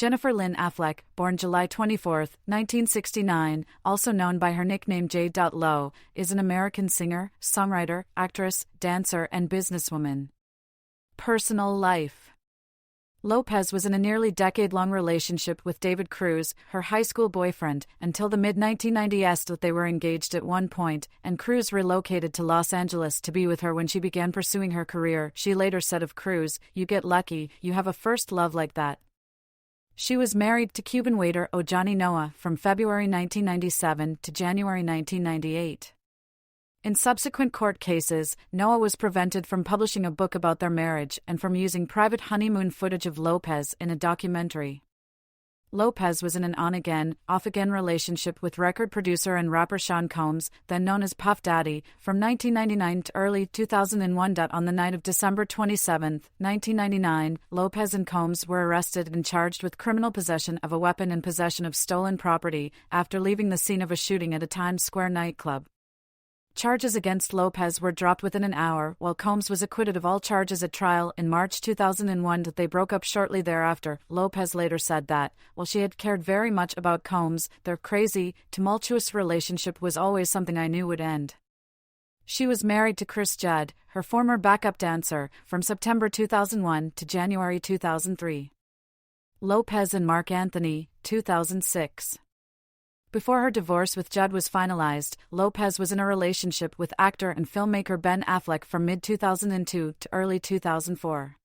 Jennifer Lynn Affleck, born July 24, 1969, also known by her nickname J.Lo, is an American singer, songwriter, actress, dancer, and businesswoman. Personal life. Lopez was in a nearly decade-long relationship with David Cruz, her high school boyfriend, until the mid-1990s that they were engaged at one point, and Cruz relocated to Los Angeles to be with her when she began pursuing her career. She later said of Cruz, "You get lucky, you have a first love like that." She was married to Cuban waiter Johnny Noah from February 1997 to January 1998. In subsequent court cases, Noah was prevented from publishing a book about their marriage and from using private honeymoon footage of Lopez in a documentary. Lopez was in an on-again, off-again relationship with record producer and rapper Sean Combs, then known as Puff Daddy, from 1999 to early 2001. On the night of December 27, 1999, Lopez and Combs were arrested and charged with criminal possession of a weapon and possession of stolen property after leaving the scene of a shooting at a Times Square nightclub. Charges against Lopez were dropped within an hour, while Combs was acquitted of all charges at trial in March 2001. They broke up shortly thereafter. Lopez later said that, while she had cared very much about Combs, their crazy, tumultuous relationship was always something I knew would end. She was married to Chris Judd, her former backup dancer, from September 2001 to January 2003. Lopez and Mark Anthony, 2006. Before her divorce with Judd was finalized, Lopez was in a relationship with actor and filmmaker Ben Affleck from mid-2002 to early 2004.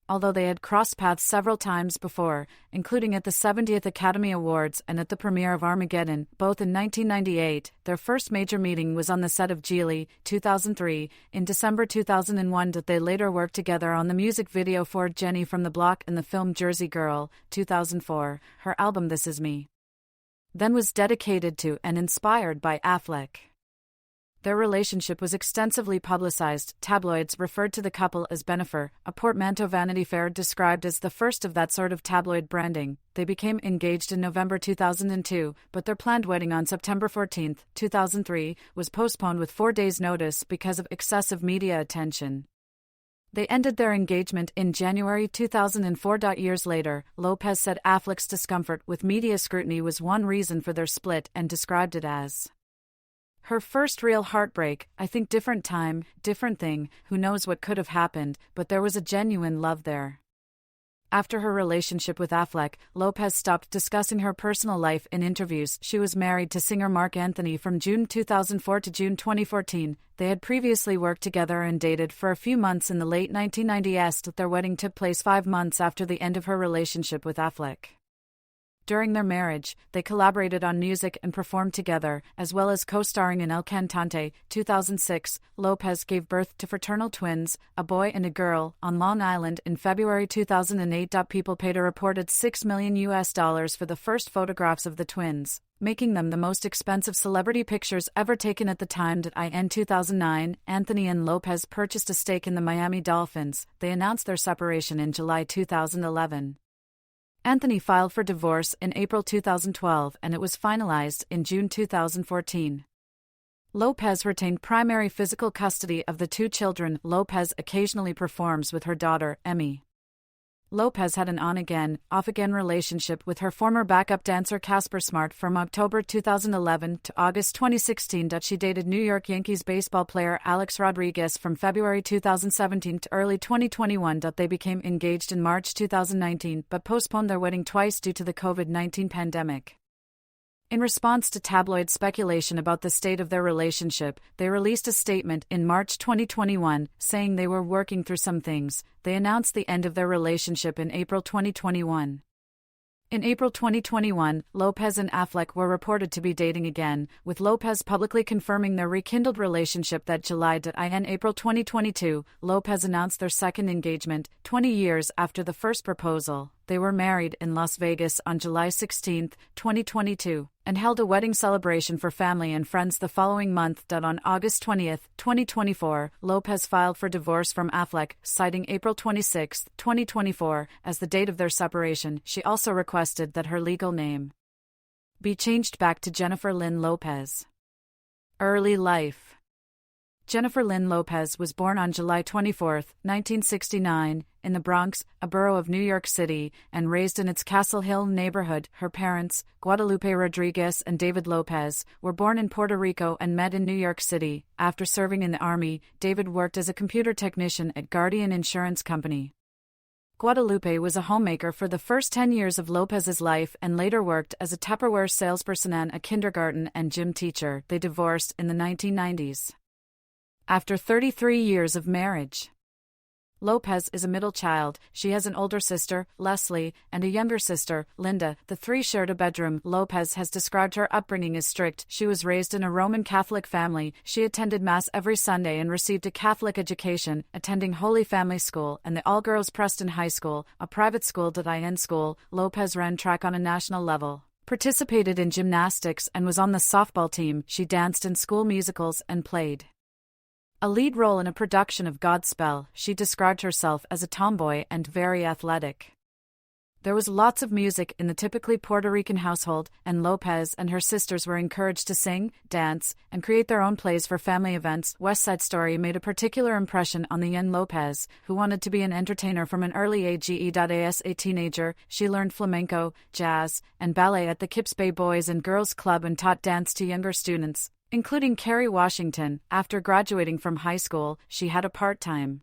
Although they had crossed paths several times before, including at the 70th Academy Awards and at the premiere of Armageddon, both in 1998, their first major meeting was on the set of J.Lo, 2003. In December 2001, they later worked together on the music video for Jenny from the Block and the film Jersey Girl, 2004. Her album This Is Me then was dedicated to and inspired by Affleck. Their relationship was extensively publicized. Tabloids referred to the couple as Bennifer, a portmanteau Vanity Fair described as the first of that sort of tabloid branding. They became engaged in November 2002, but their planned wedding on September 14, 2003, was postponed with 4 days' notice because of excessive media attention. They ended their engagement in January 2004. Years later, Lopez said Affleck's discomfort with media scrutiny was one reason for their split and described it as her first real heartbreak. "I think different time, different thing, who knows what could have happened, but there was a genuine love there." After her relationship with Affleck, Lopez stopped discussing her personal life in interviews. She was married to singer Mark Anthony from June 2004 to June 2014. They had previously worked together and dated for a few months in the late 1990s. Their wedding took place 5 months after the end of her relationship with Affleck. During their marriage, they collaborated on music and performed together, as well as co-starring in El Cantante, 2006. Lopez gave birth to fraternal twins, a boy and a girl, on Long Island in February 2008. People paid a reported $6 million for the first photographs of the twins, making them the most expensive celebrity pictures ever taken at the time. In 2009, Anthony and Lopez purchased a stake in the Miami Dolphins. They announced their separation in July 2011. Anthony filed for divorce in April 2012 and it was finalized in June 2014. Lopez retained primary physical custody of the 2 children. Lopez occasionally performs with her daughter, Emmy. Lopez had an on-again, off-again relationship with her former backup dancer Casper Smart from October 2011 to August 2016. She dated New York Yankees baseball player Alex Rodriguez from February 2017 to early 2021. They became engaged in March 2019 but postponed their wedding twice due to the COVID-19 pandemic. In response to tabloid speculation about the state of their relationship, they released a statement in March 2021, saying they were working through some things. They announced the end of their relationship in April 2021. In April 2021, Lopez and Affleck were reported to be dating again, with Lopez publicly confirming their rekindled relationship that July. In April 2022, Lopez announced their second engagement, 20 years after the first proposal. They were married in Las Vegas on July 16, 2022, and held a wedding celebration for family and friends the following month. On August 20, 2024, Lopez filed for divorce from Affleck, citing April 26, 2024, as the date of their separation. She also requested that her legal name be changed back to Jennifer Lynn Lopez. Early life. Jennifer Lynn Lopez was born on July 24, 1969, in the Bronx, a borough of New York City, and raised in its Castle Hill neighborhood. Her parents, Guadalupe Rodriguez and David Lopez, were born in Puerto Rico and met in New York City. After serving in the Army, David worked as a computer technician at Guardian Insurance Company. Guadalupe was a homemaker for the first 10 years of Lopez's life and later worked as a Tupperware salesperson and a kindergarten and gym teacher. They divorced in the 1990s. After 33 years of marriage, Lopez is a middle child. She has an older sister, Leslie, and a younger sister, Linda. The three shared a bedroom. Lopez has described her upbringing as strict. She was raised in a Roman Catholic family. She attended Mass every Sunday and received a Catholic education, attending Holy Family School and the all-girls Preston High School, a private school. IN school. Lopez ran track on a national level, participated in gymnastics, and was on the softball team. She danced in school musicals and played a lead role in a production of Godspell. She described herself as a tomboy and very athletic. There was lots of music in the typically Puerto Rican household, and Lopez and her sisters were encouraged to sing, dance, and create their own plays for family events. West Side Story made a particular impression on the young Lopez, who wanted to be an entertainer from an early age. As a teenager, she learned flamenco, jazz, and ballet at the Kips Bay Boys and Girls Club and taught dance to younger students, including Kerry Washington. After graduating from high school, she had a part-time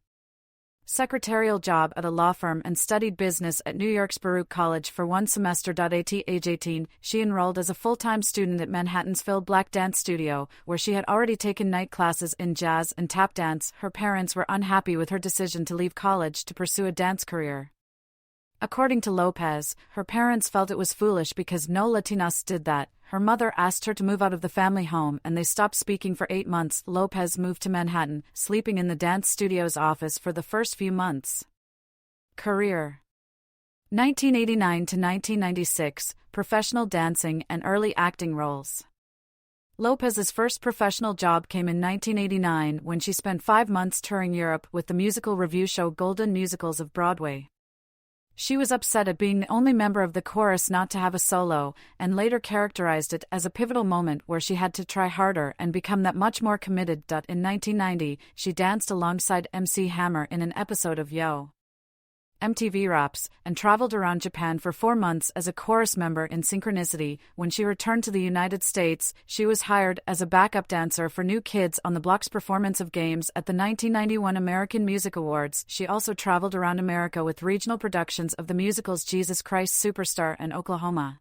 secretarial job at a law firm and studied business at New York's Baruch College for one semester. At age 18, she enrolled as a full-time student at Manhattan's Phil Black Dance Studio, where she had already taken night classes in jazz and tap dance. Her parents were unhappy with her decision to leave college to pursue a dance career. According to Lopez, her parents felt it was foolish because no Latinas did that. Her mother asked her to move out of the family home and they stopped speaking for 8 months. Lopez moved to Manhattan, sleeping in the dance studio's office for the first few months. Career: 1989 to 1996, professional dancing and early acting roles. Lopez's first professional job came in 1989 when she spent 5 months touring Europe with the musical revue show Golden Musicals of Broadway. She was upset at being the only member of the chorus not to have a solo, and later characterized it as a pivotal moment where she had to try harder and become that much more committed. In 1990, she danced alongside MC Hammer in an episode of Yo! MTV Raps, and traveled around Japan for 4 months as a chorus member in Synchronicity. When she returned to the United States, she was hired as a backup dancer for New Kids on the Block's performance of Games at the 1991 American Music Awards. She also traveled around America with regional productions of the musicals Jesus Christ Superstar and Oklahoma.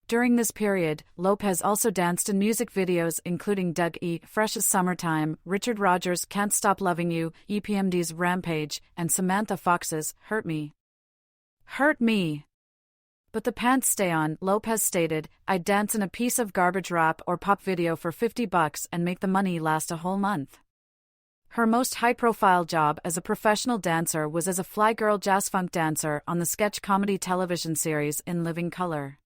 During this period, Lopez also danced in music videos including Doug E. Fresh's Summertime, Richard Rodgers' Can't Stop Loving You, EPMD's Rampage, and Samantha Fox's Hurt Me. Hurt Me. But the pants stay on. Lopez stated, "I'd dance in a piece of garbage rap or pop video for $50 and make the money last a whole month." Her most high-profile job as a professional dancer was as a fly girl jazz-funk dancer on the sketch comedy television series In Living Color.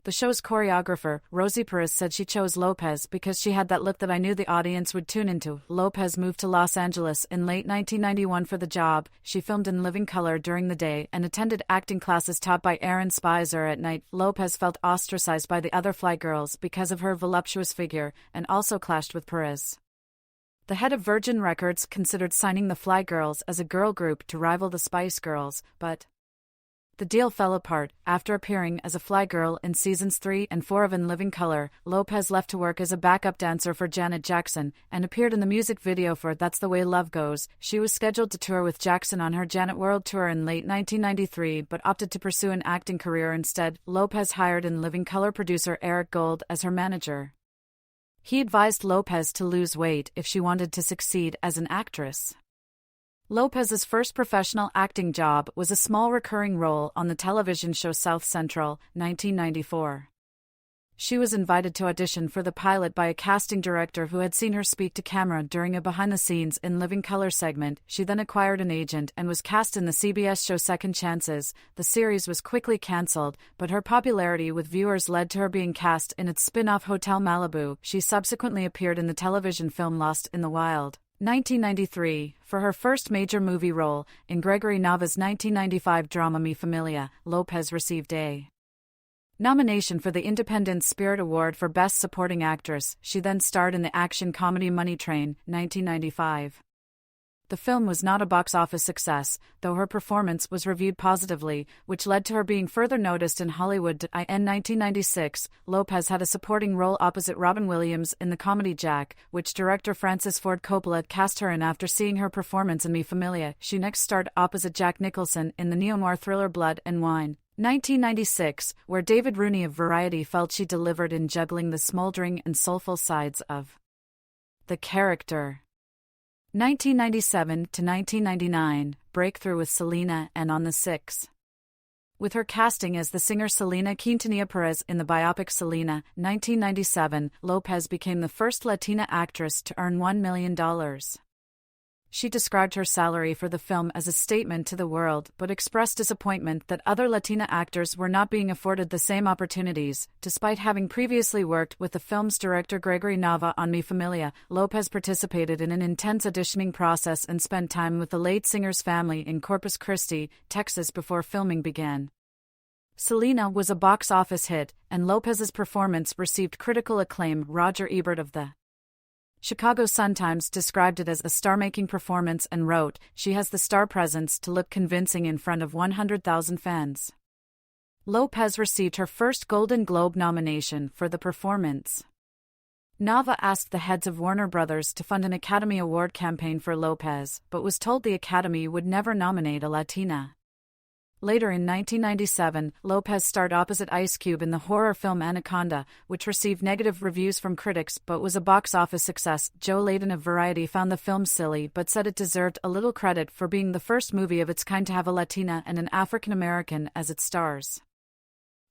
The show's choreographer, Rosie Perez, said she chose Lopez because she had that look that I knew the audience would tune into. Lopez moved to Los Angeles in late 1991 for the job. She filmed In Living Color during the day and attended acting classes taught by Aaron Spicer at night. Lopez felt ostracized by the other fly girls because of her voluptuous figure and also clashed with Perez. The head of Virgin Records considered signing the Fly Girls as a girl group to rival the Spice Girls, but the deal fell apart. After appearing as a fly girl in seasons 3 and 4 of In Living Color, Lopez left to work as a backup dancer for Janet Jackson and appeared in the music video for That's the Way Love Goes. She was scheduled to tour with Jackson on her Janet World Tour in late 1993 but opted to pursue an acting career instead. Lopez hired In Living Color producer Eric Gold as her manager. He advised Lopez to lose weight if she wanted to succeed as an actress. Lopez's first professional acting job was a small recurring role on the television show South Central, 1994. She was invited to audition for the pilot by a casting director who had seen her speak to camera during a behind-the-scenes In Living Color segment. She then acquired an agent and was cast in the CBS show Second Chances. The series was quickly canceled, but her popularity with viewers led to her being cast in its spin-off Hotel Malibu. She subsequently appeared in the television film Lost in the Wild, 1993, for her first major movie role. In Gregory Nava's 1995 drama Mi Familia, Lopez received a nomination for the Independent Spirit Award for Best Supporting Actress. She then starred in the action comedy Money Train, 1995. The film was not a box office success, though her performance was reviewed positively, which led to her being further noticed in Hollywood. In 1996, Lopez had a supporting role opposite Robin Williams in the comedy Jack, which director Francis Ford Coppola cast her in after seeing her performance in Mi Familia. She next starred opposite Jack Nicholson in the neo-noir thriller Blood and Wine, 1996, where David Rooney of Variety felt she delivered in juggling the smoldering and soulful sides of the character. 1997 to 1999, breakthrough with Selena and On the Six. With her casting as the singer Selena Quintanilla Perez in the biopic Selena, 1997, Lopez became the first Latina actress to earn $1 million. She described her salary for the film as a statement to the world, but expressed disappointment that other Latina actors were not being afforded the same opportunities. Despite having previously worked with the film's director Gregory Nava on Mi Familia, Lopez participated in an intense auditioning process and spent time with the late singer's family in Corpus Christi, Texas before filming began. Selena was a box office hit, and Lopez's performance received critical acclaim. Roger Ebert of the Chicago Sun-Times described it as a star-making performance and wrote, "She has the star presence to look convincing in front of 100,000 fans." Lopez received her first Golden Globe nomination for the performance. Nava asked the heads of Warner Brothers to fund an Academy Award campaign for Lopez, but was told the Academy would never nominate a Latina. Later in 1997, Lopez starred opposite Ice Cube in the horror film Anaconda, which received negative reviews from critics but was a box office success. Joe Layden of Variety found the film silly but said it deserved a little credit for being the first movie of its kind to have a Latina and an African American as its stars.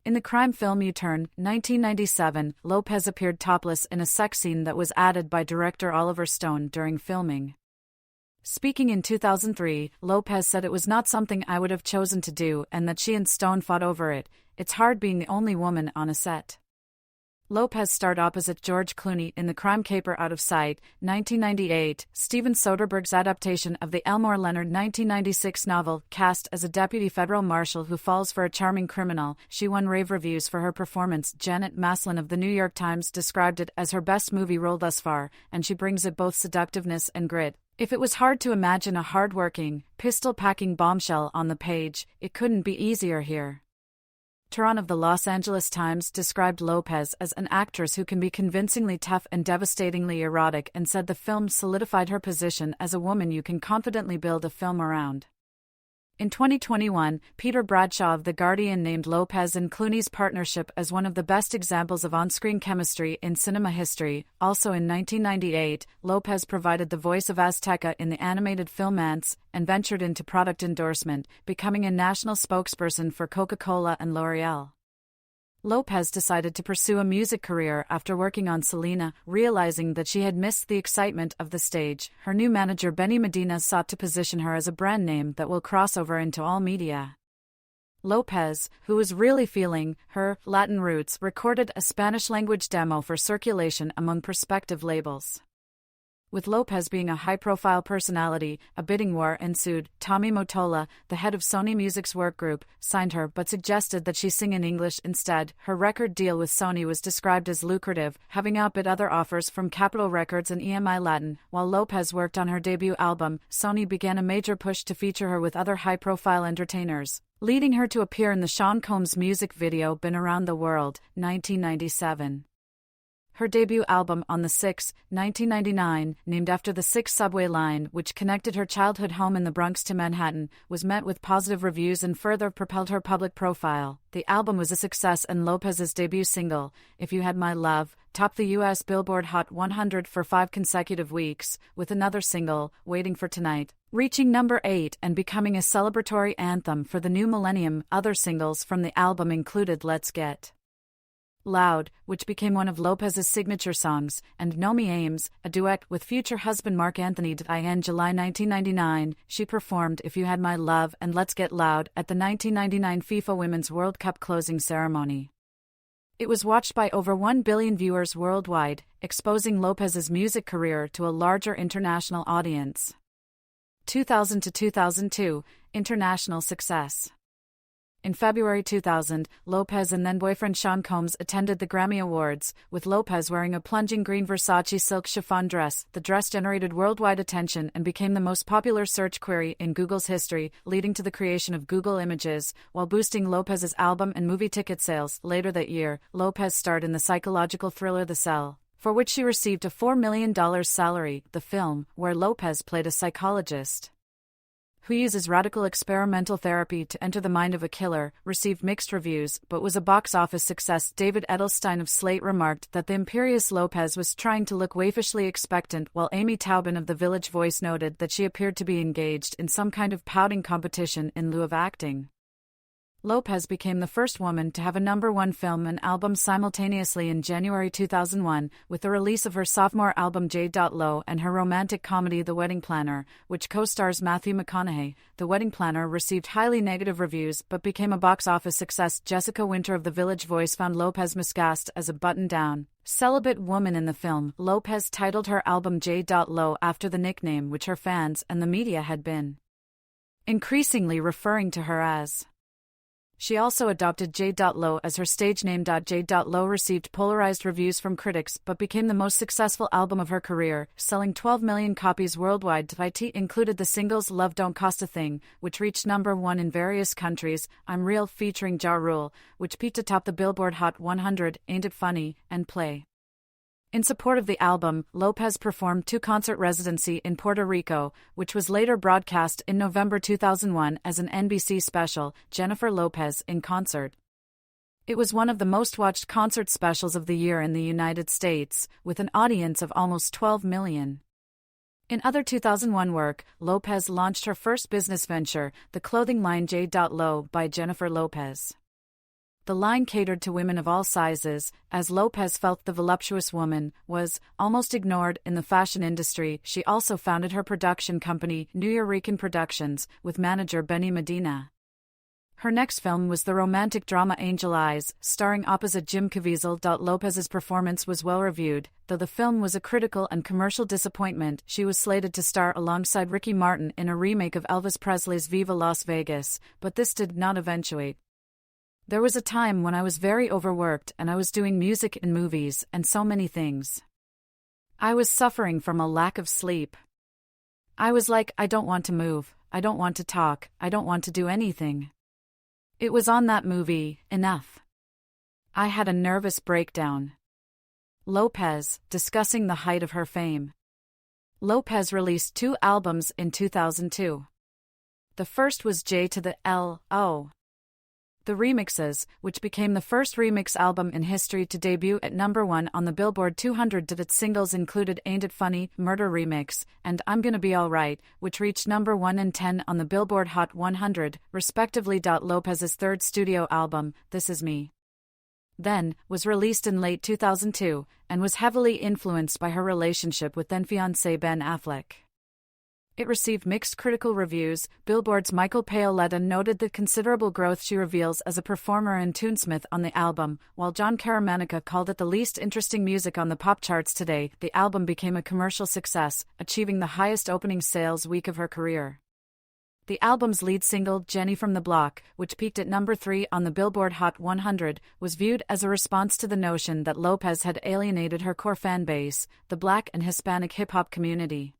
In the crime film U-Turn, 1997, Lopez appeared topless in a sex scene that was added by director Oliver Stone during filming. Speaking in 2003, Lopez said it was not something I would have chosen to do and that she and Stone fought over it. It's hard being the only woman on a set. Lopez starred opposite George Clooney in The Crime Caper Out of Sight, 1998, Steven Soderbergh's adaptation of the Elmore Leonard 1996 novel, cast as a deputy federal marshal who falls for a charming criminal. She won rave reviews for her performance. Janet Maslin of The New York Times described it as her best movie role thus far, and she brings it both seductiveness and grit. If it was hard to imagine a hard-working, pistol-packing bombshell on the page, it couldn't be easier here. Tehran of the Los Angeles Times described Lopez as an actress who can be convincingly tough and devastatingly erotic and said the film solidified her position as a woman you can confidently build a film around. In 2021, Peter Bradshaw of The Guardian named Lopez and Clooney's partnership as one of the best examples of on-screen chemistry in cinema history. Also in 1998, Lopez provided the voice of Azteca in the animated film Ants, and ventured into product endorsement, becoming a national spokesperson for Coca-Cola and L'Oreal. Lopez decided to pursue a music career after working on Selena, realizing that she had missed the excitement of the stage. Her new manager Benny Medina sought to position her as a brand name that will cross over into all media. Lopez, who was really feeling her Latin roots, recorded a Spanish-language demo for circulation among prospective labels. With Lopez being a high-profile personality, a bidding war ensued. Tommy Mottola, the head of Sony Music's work group, signed her but suggested that she sing in English instead. Her record deal with Sony was described as lucrative, having outbid other offers from Capitol Records and EMI Latin. While Lopez worked on her debut album, Sony began a major push to feature her with other high-profile entertainers, leading her to appear in the Sean Combs music video Been Around the World, 1997. Her debut album On the Six, 1999, named after the 6 subway line which connected her childhood home in the Bronx to Manhattan, was met with positive reviews and further propelled her public profile. The album was a success and Lopez's debut single, If You Had My Love, topped the U.S. Billboard Hot 100 for 5 consecutive weeks, with another single, Waiting for Tonight, reaching number 8 and becoming a celebratory anthem for the new millennium. Other singles from the album included Let's Get Loud, which became one of Lopez's signature songs, and Know Me Ames, a duet with future husband Mark Anthony. In July 1999, she performed If You Had My Love and Let's Get Loud at the 1999 FIFA Women's World Cup closing ceremony. It was watched by over 1 billion viewers worldwide, exposing Lopez's music career to a larger international audience. 2000 to 2002, international success. In February 2000, Lopez and then-boyfriend Sean Combs attended the Grammy Awards, with Lopez wearing a plunging green Versace silk chiffon dress. The dress generated worldwide attention and became the most popular search query in Google's history, leading to the creation of Google Images, while boosting Lopez's album and movie ticket sales. Later that year, Lopez starred in the psychological thriller The Cell, for which she received a $4 million salary. The film, where Lopez played a psychologist who uses radical experimental therapy to enter the mind of a killer, received mixed reviews but was a box office success. David Edelstein of Slate remarked that the imperious Lopez was trying to look waifishly expectant, while Amy Taubin of The Village Voice noted that she appeared to be engaged in some kind of pouting competition in lieu of acting. Lopez became the first woman to have a #1 film and album simultaneously in January 2001, with the release of her sophomore album J.Lo and her romantic comedy The Wedding Planner, which co-stars Matthew McConaughey. The Wedding Planner received highly negative reviews but became a box office success. Jessica Winter of The Village Voice found Lopez miscast as a button-down, celibate woman in the film. Lopez titled her album J.Lo after the nickname which her fans and the media had been increasingly referring to her as. She also adopted J.Lo as her stage name. J.Lo received polarized reviews from critics but became the most successful album of her career, selling 12 million copies worldwide. It included the singles Love Don't Cost a Thing, which reached #1 in various countries, I'm Real featuring Ja Rule, which peaked atop the Billboard Hot 100, Ain't It Funny, and Play. In support of the album, Lopez performed 2 concert residency in Puerto Rico, which was later broadcast in November 2001 as an NBC special, Jennifer Lopez in Concert. It was one of the most-watched concert specials of the year in the United States, with an audience of almost 12 million. In other 2001 work, Lopez launched her first business venture, the clothing line J.Lo by Jennifer Lopez. The line catered to women of all sizes, as Lopez felt the voluptuous woman was almost ignored in the fashion industry. She also founded her production company, Nuyorican Productions, with manager Benny Medina. Her next film was the romantic drama Angel Eyes, starring opposite Jim Caviezel. Lopez's performance was well reviewed, though the film was a critical and commercial disappointment. She was slated to star alongside Ricky Martin in a remake of Elvis Presley's Viva Las Vegas, but this did not eventuate. There was a time when I was very overworked and I was doing music and movies and so many things. I was suffering from a lack of sleep. I was like, I don't want to move, I don't want to talk, I don't want to do anything. It was on that movie, Enough. I had a nervous breakdown. Lopez, discussing the height of her fame. Lopez released 2 albums in 2002. The first was J to the L.O. The Remixes, which became the first remix album in history to debut at #1 on the Billboard 200. Its singles included Ain't It Funny, Murder Remix, and I'm Gonna Be Alright, which reached #1 and 10 on the Billboard Hot 100, respectively. Lopez's third studio album, This Is Me, then, was released in late 2002, and was heavily influenced by her relationship with then-fiancé Ben Affleck. It received mixed critical reviews. Billboard's Michael Paoletta noted the considerable growth she reveals as a performer and tunesmith on the album, while John Caramanica called it the least interesting music on the pop charts today. The album became a commercial success, achieving the highest opening sales week of her career. The album's lead single, Jenny from the Block, which peaked at #3 on the Billboard Hot 100, was viewed as a response to the notion that Lopez had alienated her core fan base, the Black and Hispanic hip-hop community.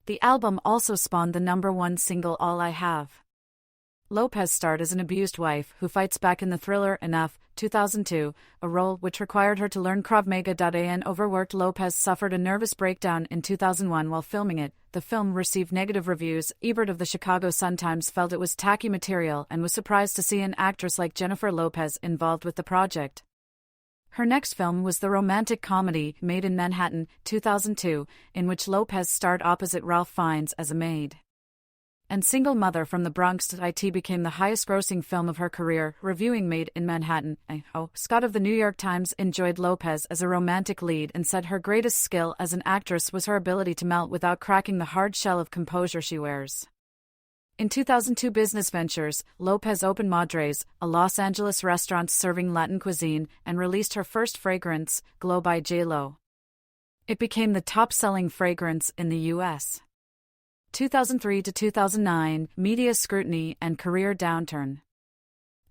The album also spawned the #1 single All I Have. Lopez starred as an abused wife who fights back in the thriller Enough, 2002, a role which required her to learn Krav Maga. An overworked Lopez suffered a nervous breakdown in 2001 while filming it. The film received negative reviews. Ebert of the Chicago Sun-Times felt it was tacky material and was surprised to see an actress like Jennifer Lopez involved with the project. Her next film was the romantic comedy Made in Manhattan, 2002, in which Lopez starred opposite Ralph Fiennes as a maid. And Single Mother from the Bronx. It became the highest-grossing film of her career, reviewing Made in Manhattan. Scott of the New York Times enjoyed Lopez as a romantic lead and said her greatest skill as an actress was her ability to melt without cracking the hard shell of composure she wears. In 2002 business ventures, Lopez opened Madres, a Los Angeles restaurant serving Latin cuisine, and released her first fragrance, Glow by J.Lo. It became the top-selling fragrance in the U.S. 2003 to 2009, media scrutiny and career downturn.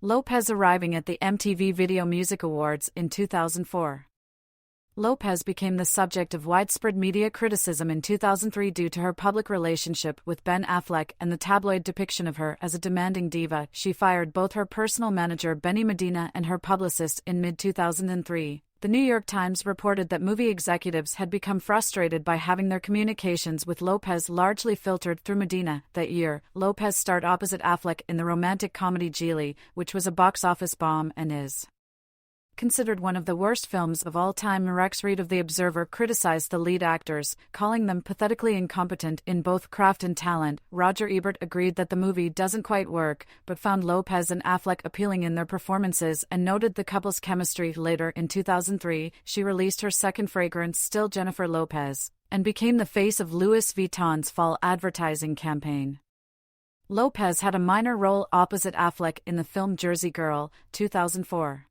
Lopez arriving at the MTV Video Music Awards in 2004. Lopez became the subject of widespread media criticism in 2003 due to her public relationship with Ben Affleck and the tabloid depiction of her as a demanding diva. She fired both her personal manager Benny Medina and her publicist in mid-2003. The New York Times reported that movie executives had become frustrated by having their communications with Lopez largely filtered through Medina. That year, Lopez starred opposite Affleck in the romantic comedy J.Lo, which was a box office bomb and is considered one of the worst films of all time. Rex Reed of The Observer criticized the lead actors, calling them pathetically incompetent in both craft and talent. Roger Ebert agreed that the movie doesn't quite work, but found Lopez and Affleck appealing in their performances and noted the couple's chemistry. Later in 2003, she released her second fragrance, Still Jennifer Lopez, and became the face of Louis Vuitton's fall advertising campaign. Lopez had a minor role opposite Affleck in the film Jersey Girl, 2004.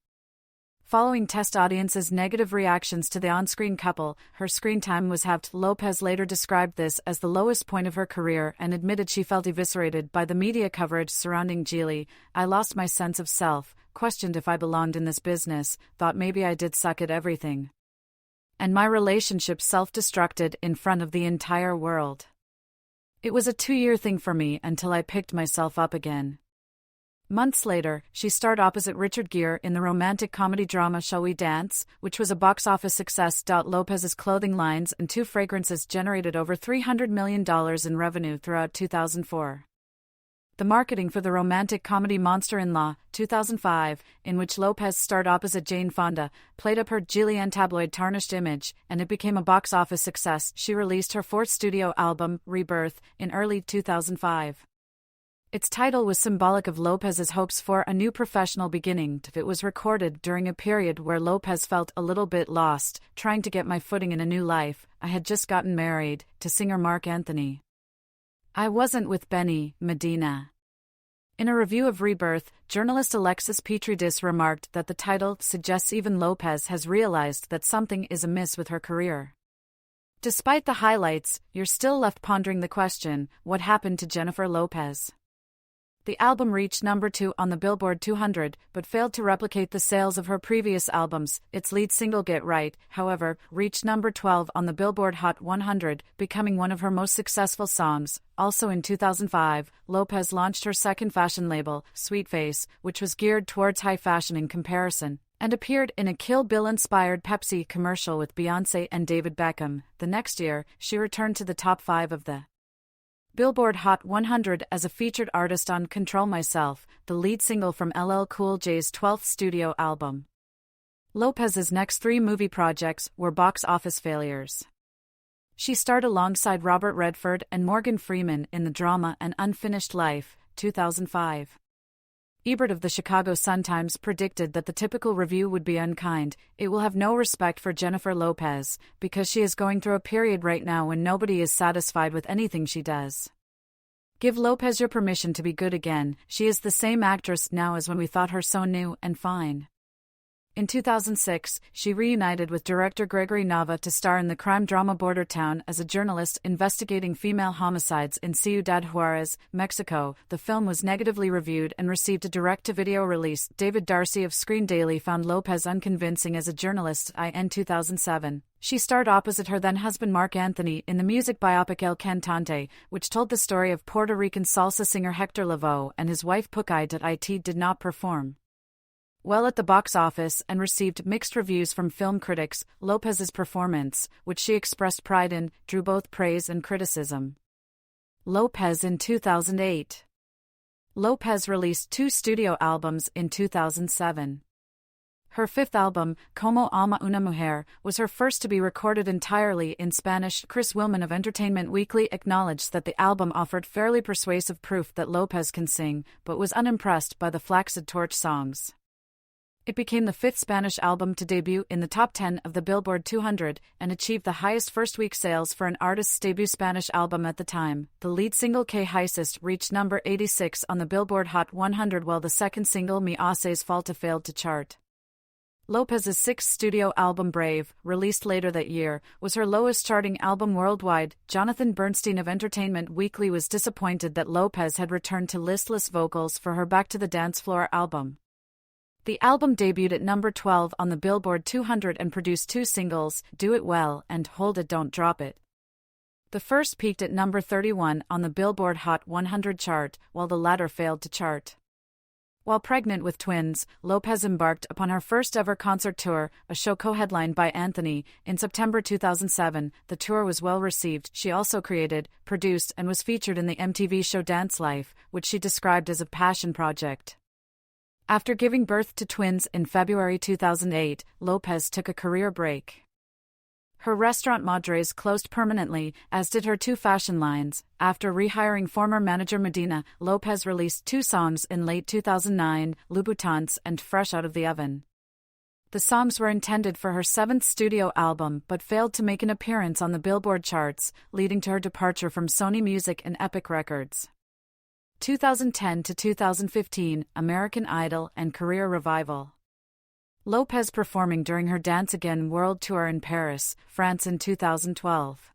Following test audiences' negative reactions to the on-screen couple, her screen time was halved. Lopez later described this as the lowest point of her career and admitted she felt eviscerated by the media coverage surrounding J.Lo. I lost my sense of self, questioned if I belonged in this business, thought maybe I did suck at everything. And my relationship self-destructed in front of the entire world. It was a 2-year thing for me until I picked myself up again. Months later, she starred opposite Richard Gere in the romantic comedy drama Shall We Dance, which was a box office success. Lopez's clothing lines and 2 fragrances generated over $300 million in revenue throughout 2004. The marketing for the romantic comedy Monster-in-Law, 2005, in which Lopez starred opposite Jane Fonda, played up her Jillian tabloid tarnished image, and it became a box office success. She released her 4th studio album, Rebirth, in early 2005. Its title was symbolic of Lopez's hopes for a new professional beginning. It was recorded during a period where Lopez felt a little bit lost, trying to get my footing in a new life. I had just gotten married to singer Mark Anthony. I wasn't with Benny Medina. In a review of Rebirth, journalist Alexis Petridis remarked that the title suggests even Lopez has realized that something is amiss with her career. Despite the highlights, you're still left pondering the question, what happened to Jennifer Lopez? The album reached number 2 on the Billboard 200, but failed to replicate the sales of her previous albums. Its lead single Get Right, however, reached number 12 on the Billboard Hot 100, becoming one of her most successful songs. Also in 2005, Lopez launched her second fashion label, Sweet Face, which was geared towards high fashion in comparison, and appeared in a Kill Bill-inspired Pepsi commercial with Beyoncé and David Beckham. The next year, she returned to the top 5 of the Billboard Hot 100 as a featured artist on Control Myself, the lead single from LL Cool J's 12th studio album. Lopez's next 3 movie projects were box office failures. She starred alongside Robert Redford and Morgan Freeman in the drama An Unfinished Life, 2005. Ebert of the Chicago Sun-Times predicted that the typical review would be unkind. It will have no respect for Jennifer Lopez, because she is going through a period right now when nobody is satisfied with anything she does. Give Lopez your permission to be good again. She is the same actress now as when we thought her so new and fine. In 2006, she reunited with director Gregory Nava to star in the crime drama Border Town as a journalist investigating female homicides in Ciudad Juarez, Mexico. The film was negatively reviewed and received a direct-to-video release. David Darcy of Screen Daily found Lopez unconvincing as a journalist. In 2007, she starred opposite her then-husband Mark Anthony in the music biopic El Cantante, which told the story of Puerto Rican salsa singer Hector Lavoe and his wife Pucay. It did not perform well at the box office and received mixed reviews from film critics. Lopez's performance, which she expressed pride in, drew both praise and criticism. Lopez in 2008. Lopez released 2 studio albums in 2007. Her 5th album, Como Ama Una Mujer, was her first to be recorded entirely in Spanish. Chris Willman of Entertainment Weekly acknowledged that the album offered fairly persuasive proof that Lopez can sing, but was unimpressed by the Flaccid Torch songs. It became the 5th Spanish album to debut in the top 10 of the Billboard 200 and achieved the highest first-week sales for an artist's debut Spanish album at the time. The lead single Que Hiciste reached number 86 on the Billboard Hot 100, while the second single Me Haces Falta failed to chart. Lopez's 6th studio album Brave, released later that year, was her lowest-charting album worldwide. Jonathan Bernstein of Entertainment Weekly was disappointed that Lopez had returned to listless vocals for her Back to the Dance Floor album. The album debuted at number 12 on the Billboard 200 and produced two singles, Do It Well and Hold It Don't Drop It. The first peaked at number 31 on the Billboard Hot 100 chart, while the latter failed to chart. While pregnant with twins, Lopez embarked upon her first-ever concert tour, a show co-headlined by Anthony. In September 2007, the tour was well-received. She also created, produced, and was featured in the MTV show Dance Life, which she described as a passion project. After giving birth to twins in February 2008, Lopez took a career break. Her restaurant Madres closed permanently, as did her two fashion lines. After rehiring former manager Medina, Lopez released two songs in late 2009, Louboutins and Fresh Out of the Oven. The songs were intended for her seventh studio album but failed to make an appearance on the Billboard charts, leading to her departure from Sony Music and Epic Records. 2010 to 2015, American Idol and career revival. Lopez performing during her Dance Again World Tour in Paris, France in 2012.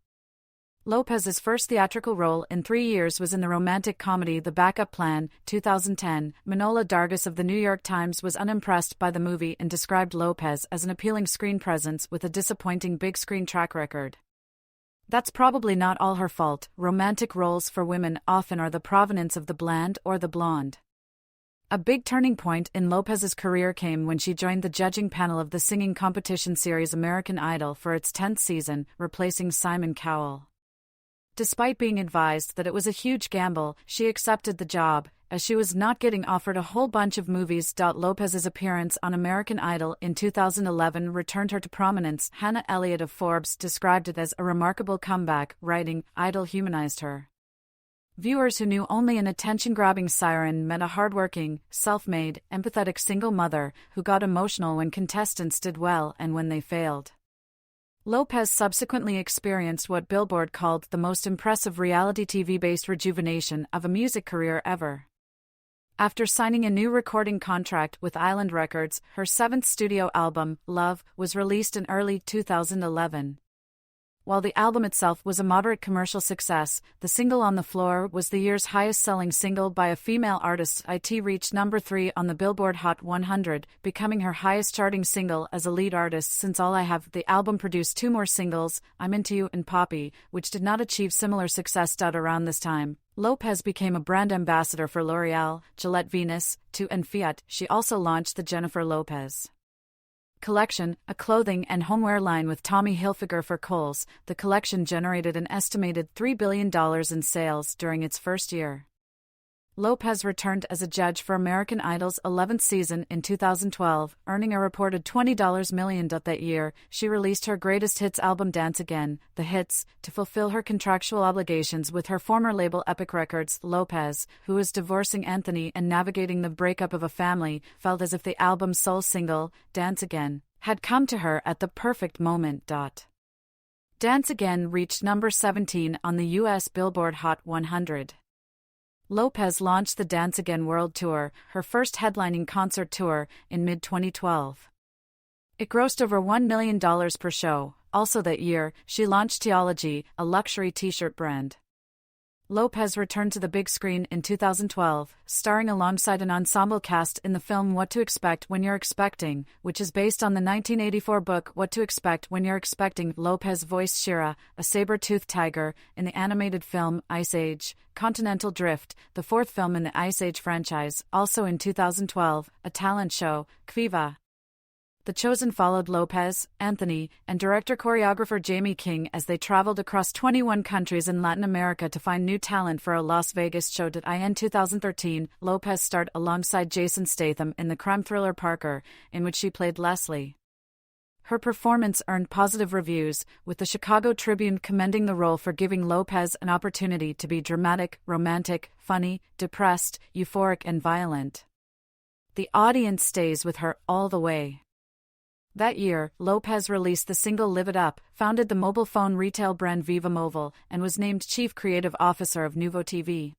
Lopez's first theatrical role in 3 years was in the romantic comedy The Backup Plan, 2010. Manola Dargis of The New York Times was unimpressed by the movie and described Lopez as an appealing screen presence with a disappointing big-screen track record. That's probably not all her fault. Romantic roles for women often are the provenance of the bland or the blonde. A big turning point in Lopez's career came when she joined the judging panel of the singing competition series American Idol for its 10th season, replacing Simon Cowell. Despite being advised that it was a huge gamble, she accepted the job, as she was not getting offered a whole bunch of movies. Lopez's appearance on American Idol in 2011 returned her to prominence. Hannah Elliott of Forbes described it as a remarkable comeback, writing, "Idol humanized her." Viewers who knew only an attention-grabbing siren met a hardworking, self-made, empathetic single mother who got emotional when contestants did well and when they failed. Lopez subsequently experienced what Billboard called the most impressive reality TV-based rejuvenation of a music career ever. After signing a new recording contract with Island Records, her seventh studio album, Love, was released in early 2011. While the album itself was a moderate commercial success, the single On the Floor was the year's highest-selling single by a female artist. It reached number 3 on the Billboard Hot 100, becoming her highest-charting single as a lead artist since All I Have. The album produced two more singles, I'm Into You and Poppy, which did not achieve similar success. Around this time, Lopez became a brand ambassador for L'Oreal, Gillette Venus, and Fiat. She also launched the Jennifer Lopez collection, a clothing and homeware line with Tommy Hilfiger for Kohl's. The collection generated an estimated $3 billion in sales during its first year. Lopez returned as a judge for American Idol's 11th season in 2012, earning a reported $20 million that year. She released her greatest hits album Dance Again, The Hits, to fulfill her contractual obligations with her former label Epic Records. Lopez, who was divorcing Anthony and navigating the breakup of a family, felt as if the album's sole single, Dance Again, had come to her at the perfect moment. Dance Again reached number 17 on the U.S. Billboard Hot 100. Lopez launched the Dance Again World Tour, her first headlining concert tour, in mid-2012. It grossed over $1 million per show. Also that year, she launched Teology, a luxury t-shirt brand. Lopez returned to the big screen in 2012, starring alongside an ensemble cast in the film What to Expect When You're Expecting, which is based on the 1984 book What to Expect When You're Expecting. Lopez voiced Shira, a saber-toothed tiger, in the animated film Ice Age, Continental Drift, the fourth film in the Ice Age franchise. Also in 2012, a talent show, Kviva. The Chosen followed Lopez, Anthony, and director-choreographer Jamie King as they traveled across 21 countries in Latin America to find new talent for a Las Vegas show. In 2013, Lopez starred alongside Jason Statham in the crime thriller Parker, in which she played Leslie. Her performance earned positive reviews, with the Chicago Tribune commending the role for giving Lopez an opportunity to be dramatic, romantic, funny, depressed, euphoric, and violent. The audience stays with her all the way. That year, Lopez released the single Live It Up, founded the mobile phone retail brand Viva Mobile, and was named Chief Creative Officer of Nuvo TV.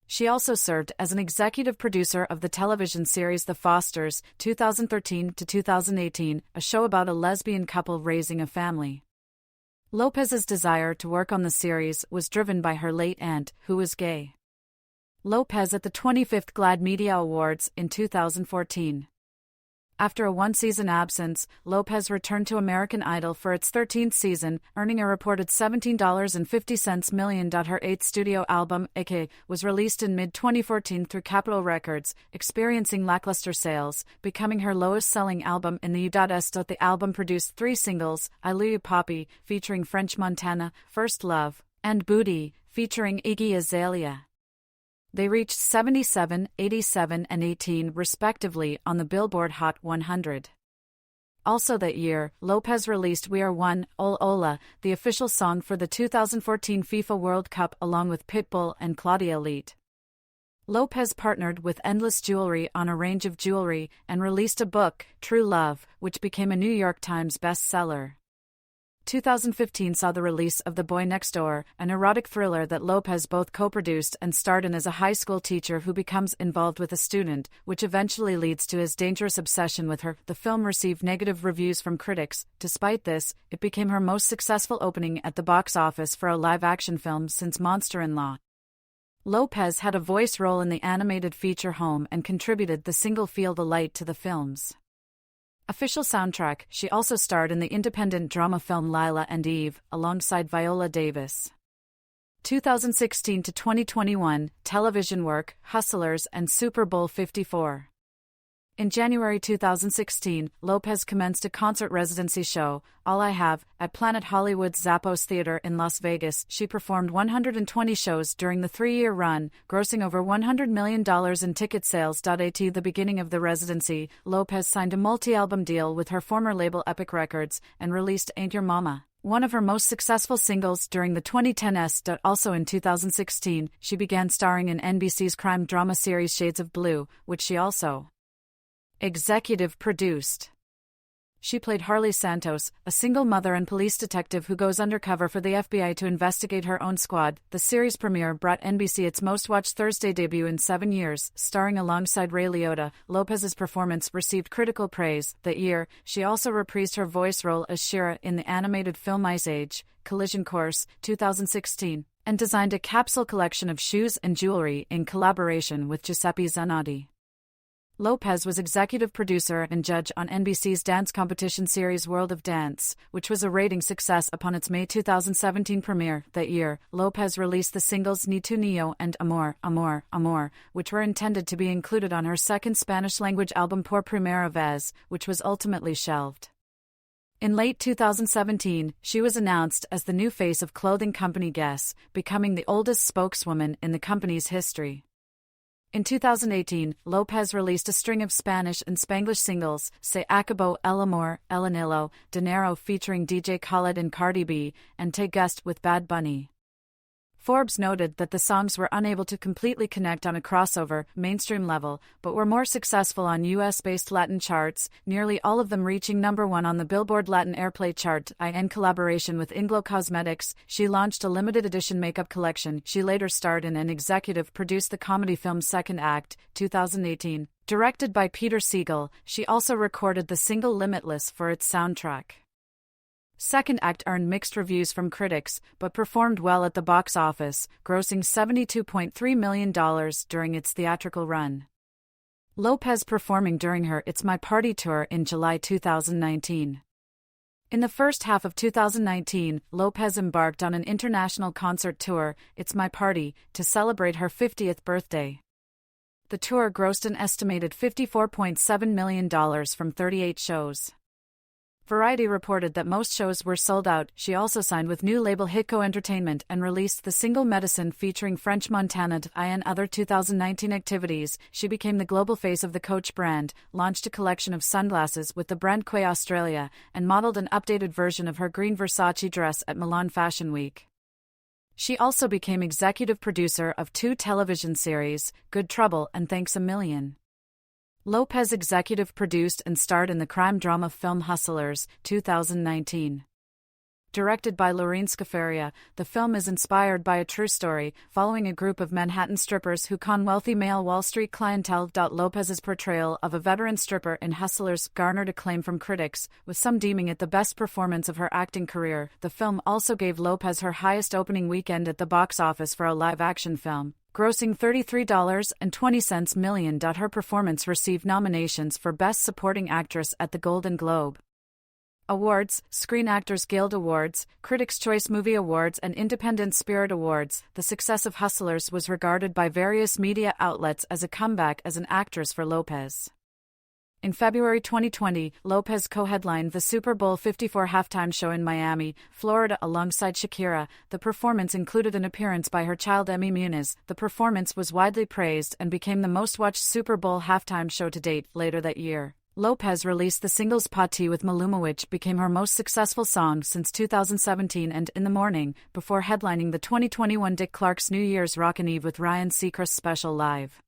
She also served as an executive producer of the television series The Fosters, 2013 to 2018, a show about a lesbian couple raising a family. Lopez's desire to work on the series was driven by her late aunt, who was gay. Lopez at the 25th GLAAD Media Awards in 2014. After a one-season absence, Lopez returned to American Idol for its 13th season, earning a reported $17.50 million. Her eighth studio album, aka, was released in mid-2014 through Capitol Records, experiencing lackluster sales, becoming her lowest-selling album in the U.S. The album produced 3 singles, I Lou Poppy, featuring French Montana, First Love, and Booty, featuring Iggy Azalea. They reached 77, 87, and 18 respectively on the Billboard Hot 100. Also that year, Lopez released We Are One, Ol Ola, the official song for the 2014 FIFA World Cup along with Pitbull and Claudia Leite. Lopez partnered with Endless Jewelry on a range of jewelry and released a book, True Love, which became a New York Times bestseller. 2015 saw the release of The Boy Next Door, an erotic thriller that Lopez both co-produced and starred in as a high school teacher who becomes involved with a student, which eventually leads to his dangerous obsession with her. The film received negative reviews from critics. Despite this, it became her most successful opening at the box office for a live-action film since Monster-in-Law. Lopez had a voice role in the animated feature Home and contributed the single Feel the Light to the film's official soundtrack. She also starred in the independent drama film Lila and Eve, alongside Viola Davis. 2016 to 2021, television work, Hustlers and Super Bowl 54. In January 2016, Lopez commenced a concert residency show, All I Have, at Planet Hollywood's Zappos Theater in Las Vegas. She performed 120 shows during the 3-year run, grossing over $100 million in ticket sales. At the beginning of the residency, Lopez signed a multi-album deal with her former label Epic Records and released Ain't Your Mama, one of her most successful singles during the 2010s. Also in 2016, she began starring in NBC's crime drama series Shades of Blue, which she also executive produced. She played Harley Santos, a single mother and police detective who goes undercover for the FBI to investigate her own squad. The series premiere brought NBC its most-watched Thursday debut in 7 years, starring alongside Ray Liotta. Lopez's performance received critical praise. That year, she also reprised her voice role as Shira in the animated film Ice Age, Collision Course, 2016, and designed a capsule collection of shoes and jewelry in collaboration with Giuseppe Zanotti. Lopez was executive producer and judge on NBC's dance competition series World of Dance, which was a ratings success upon its May 2017 premiere. That year, Lopez released the singles Ni Tu Ni Yo and Amor, Amor, Amor, which were intended to be included on her second Spanish-language album Por Primera Vez, which was ultimately shelved. In late 2017, she was announced as the new face of clothing company Guess, becoming the oldest spokeswoman in the company's history. In 2018, Lopez released a string of Spanish and Spanglish singles, Se Acabó el Amor, El Anillo, Dinero featuring DJ Khaled and Cardi B, and Te Gust with Bad Bunny. Forbes noted that the songs were unable to completely connect on a crossover, mainstream level, but were more successful on US-based Latin charts, nearly all of them reaching #1 on the Billboard Latin Airplay chart. In collaboration with Inglo Cosmetics, she launched a limited edition makeup collection. She later starred in and executive produced the comedy film Second Act, 2018. Directed by Peter Siegel, she also recorded the single Limitless for its soundtrack. Second Act earned mixed reviews from critics, but performed well at the box office, grossing $72.3 million during its theatrical run. Lopez performing during her It's My Party tour in July 2019. In the first half of 2019, Lopez embarked on an international concert tour, It's My Party, to celebrate her 50th birthday. The tour grossed an estimated $54.7 million from 38 shows. Variety reported that most shows were sold out. She also signed with new label Hitco Entertainment and released the single Medicine featuring French Montana. In other 2019 activities, she became the global face of the Coach brand, launched a collection of sunglasses with the brand Quay Australia, and modeled an updated version of her green Versace dress at Milan Fashion Week. She also became executive producer of 2 television series, Good Trouble and Thanks a Million. Lopez executive produced and starred in the crime drama film Hustlers, 2019. Directed by Lorene Scafaria, the film is inspired by a true story, following a group of Manhattan strippers who con wealthy male Wall Street clientele. Lopez's portrayal of a veteran stripper in Hustlers garnered acclaim from critics, with some deeming it the best performance of her acting career. The film also gave Lopez her highest opening weekend at the box office for a live-action film, grossing $33.20 million. Her performance received nominations for Best Supporting Actress at the Golden Globe Awards, Screen Actors Guild Awards, Critics' Choice Movie Awards, and Independent Spirit Awards. The success of Hustlers was regarded by various media outlets as a comeback as an actress for Lopez. In February 2020, Lopez co-headlined the Super Bowl 54 halftime show in Miami, Florida alongside Shakira. The performance included an appearance by her child Emmy Muniz. The performance was widely praised and became the most-watched Super Bowl halftime show to date. Later that year, Lopez released the singles Pati with Maluma, which became her most successful song since 2017, and In the Morning, before headlining the 2021 Dick Clark's New Year's Rockin' Eve with Ryan Seacrest special live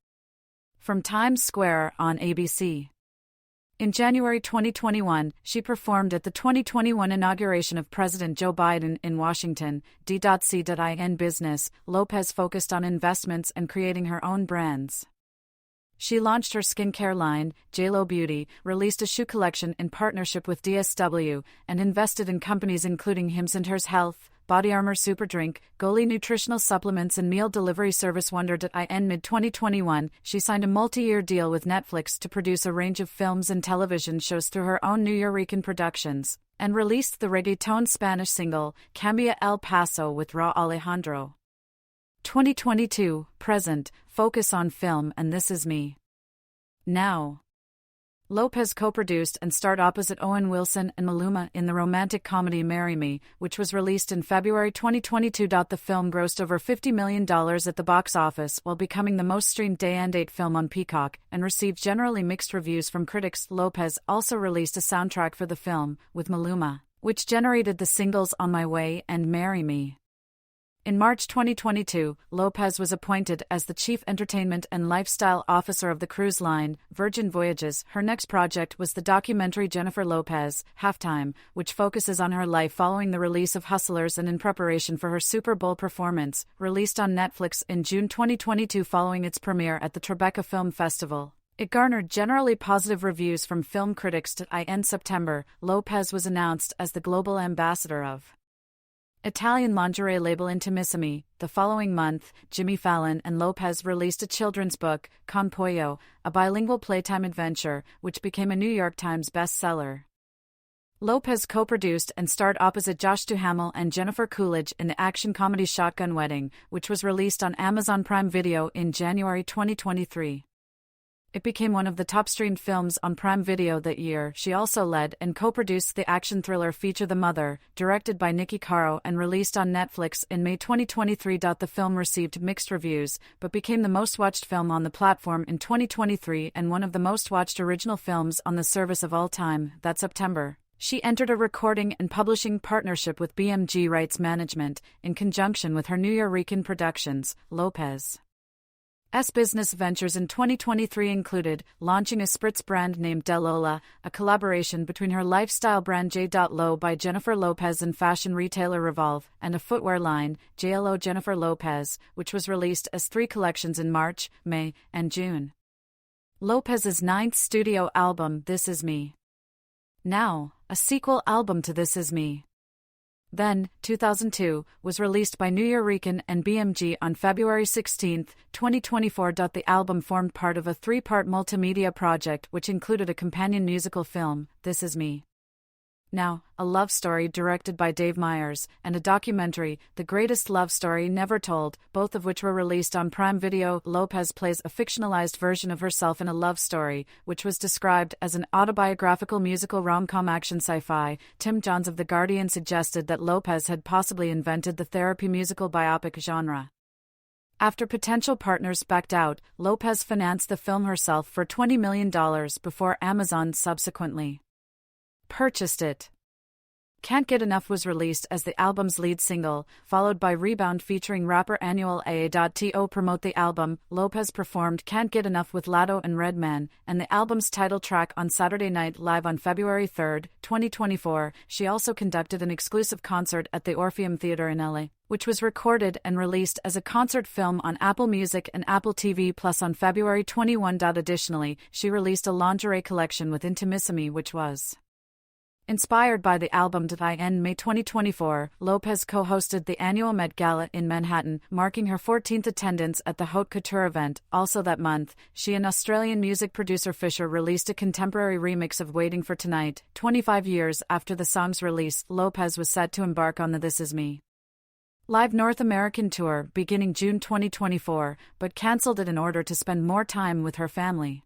from Times Square on ABC. In January 2021, she performed at the 2021 inauguration of President Joe Biden in Washington. D.C.in business, Lopez focused on investments and creating her own brands. She launched her skincare line, J.Lo Beauty, released a shoe collection in partnership with DSW, and invested in companies including Hims and Hers Health, Body Armor Superdrink, Goli nutritional supplements, and meal delivery service Wonder.in. Mid-2021, she signed a multi-year deal with Netflix to produce a range of films and television shows through her own New Yorican Productions, and released the reggaeton Spanish single, Cambia El Paso with Raw Alejandro. 2022, present, focus on film and This Is Me. Now. Lopez co-produced and starred opposite Owen Wilson and Maluma in the romantic comedy Marry Me, which was released in February 2022. The film grossed over $50 million at the box office while becoming the most streamed day-and-date film on Peacock, and received generally mixed reviews from critics. Lopez also released a soundtrack for the film, with Maluma, which generated the singles On My Way and Marry Me. In March 2022, Lopez was appointed as the Chief Entertainment and Lifestyle Officer of the cruise line, Virgin Voyages. Her next project was the documentary Jennifer Lopez, Halftime, which focuses on her life following the release of Hustlers and in preparation for her Super Bowl performance, released on Netflix in June 2022 following its premiere at the Tribeca Film Festival. It garnered generally positive reviews from film critics. In September, Lopez was announced as the global ambassador of Italian lingerie label Intimissimi. The following month, Jimmy Fallon and Lopez released a children's book, Con Pollo, a bilingual playtime adventure, which became a New York Times bestseller. Lopez co-produced and starred opposite Josh Duhamel and Jennifer Coolidge in the action comedy Shotgun Wedding, which was released on Amazon Prime Video in January 2023. It became one of the top-streamed films on Prime Video that year. She also led and co-produced the action thriller feature The Mother, directed by Nikki Caro and released on Netflix in May 2023. The film received mixed reviews, but became the most-watched film on the platform in 2023 and one of the most-watched original films on the service of all time. That September, she entered a recording and publishing partnership with BMG Rights Management, in conjunction with her New Yorican Productions. Lopez's business ventures in 2023 included launching a spritz brand named Delola, a collaboration between her lifestyle brand J.Lo by Jennifer Lopez and fashion retailer Revolve, and a footwear line, J.Lo Jennifer Lopez, which was released as 3 collections in March, May, and June. Lopez's 9th studio album, This Is Me. Now, a sequel album to This Is Me. Then, 2002, was released by New Yorican and BMG on February 16, 2024. The album formed part of a 3-part multimedia project which included a companion musical film, This Is Me. Now, a love story directed by Dave Meyers, and a documentary, The Greatest Love Story Never Told, both of which were released on Prime Video. Lopez plays a fictionalized version of herself in a love story, which was described as an autobiographical musical rom-com action sci-fi. Tim Johns of The Guardian suggested that Lopez had possibly invented the therapy musical biopic genre. After potential partners backed out, Lopez financed the film herself for $20 million before Amazon subsequently purchased it. Can't Get Enough was released as the album's lead single, followed by Rebound featuring rapper Anuel AA.to promote the album. Lopez performed Can't Get Enough with Latto and Redman, and the album's title track on Saturday Night Live on February 3, 2024. She also conducted an exclusive concert at the Orpheum Theater in LA, which was recorded and released as a concert film on Apple Music and Apple TV Plus on February 21. Additionally, she released a lingerie collection with Intimissimi, which was inspired by the album. In May 2024, Lopez co-hosted the annual Met Gala in Manhattan, marking her 14th attendance at the Haute Couture event. Also that month, she and Australian music producer Fisher released a contemporary remix of Waiting for Tonight. 25 years after the song's release, Lopez was set to embark on the This Is Me live North American tour beginning June 2024, but cancelled it in order to spend more time with her family.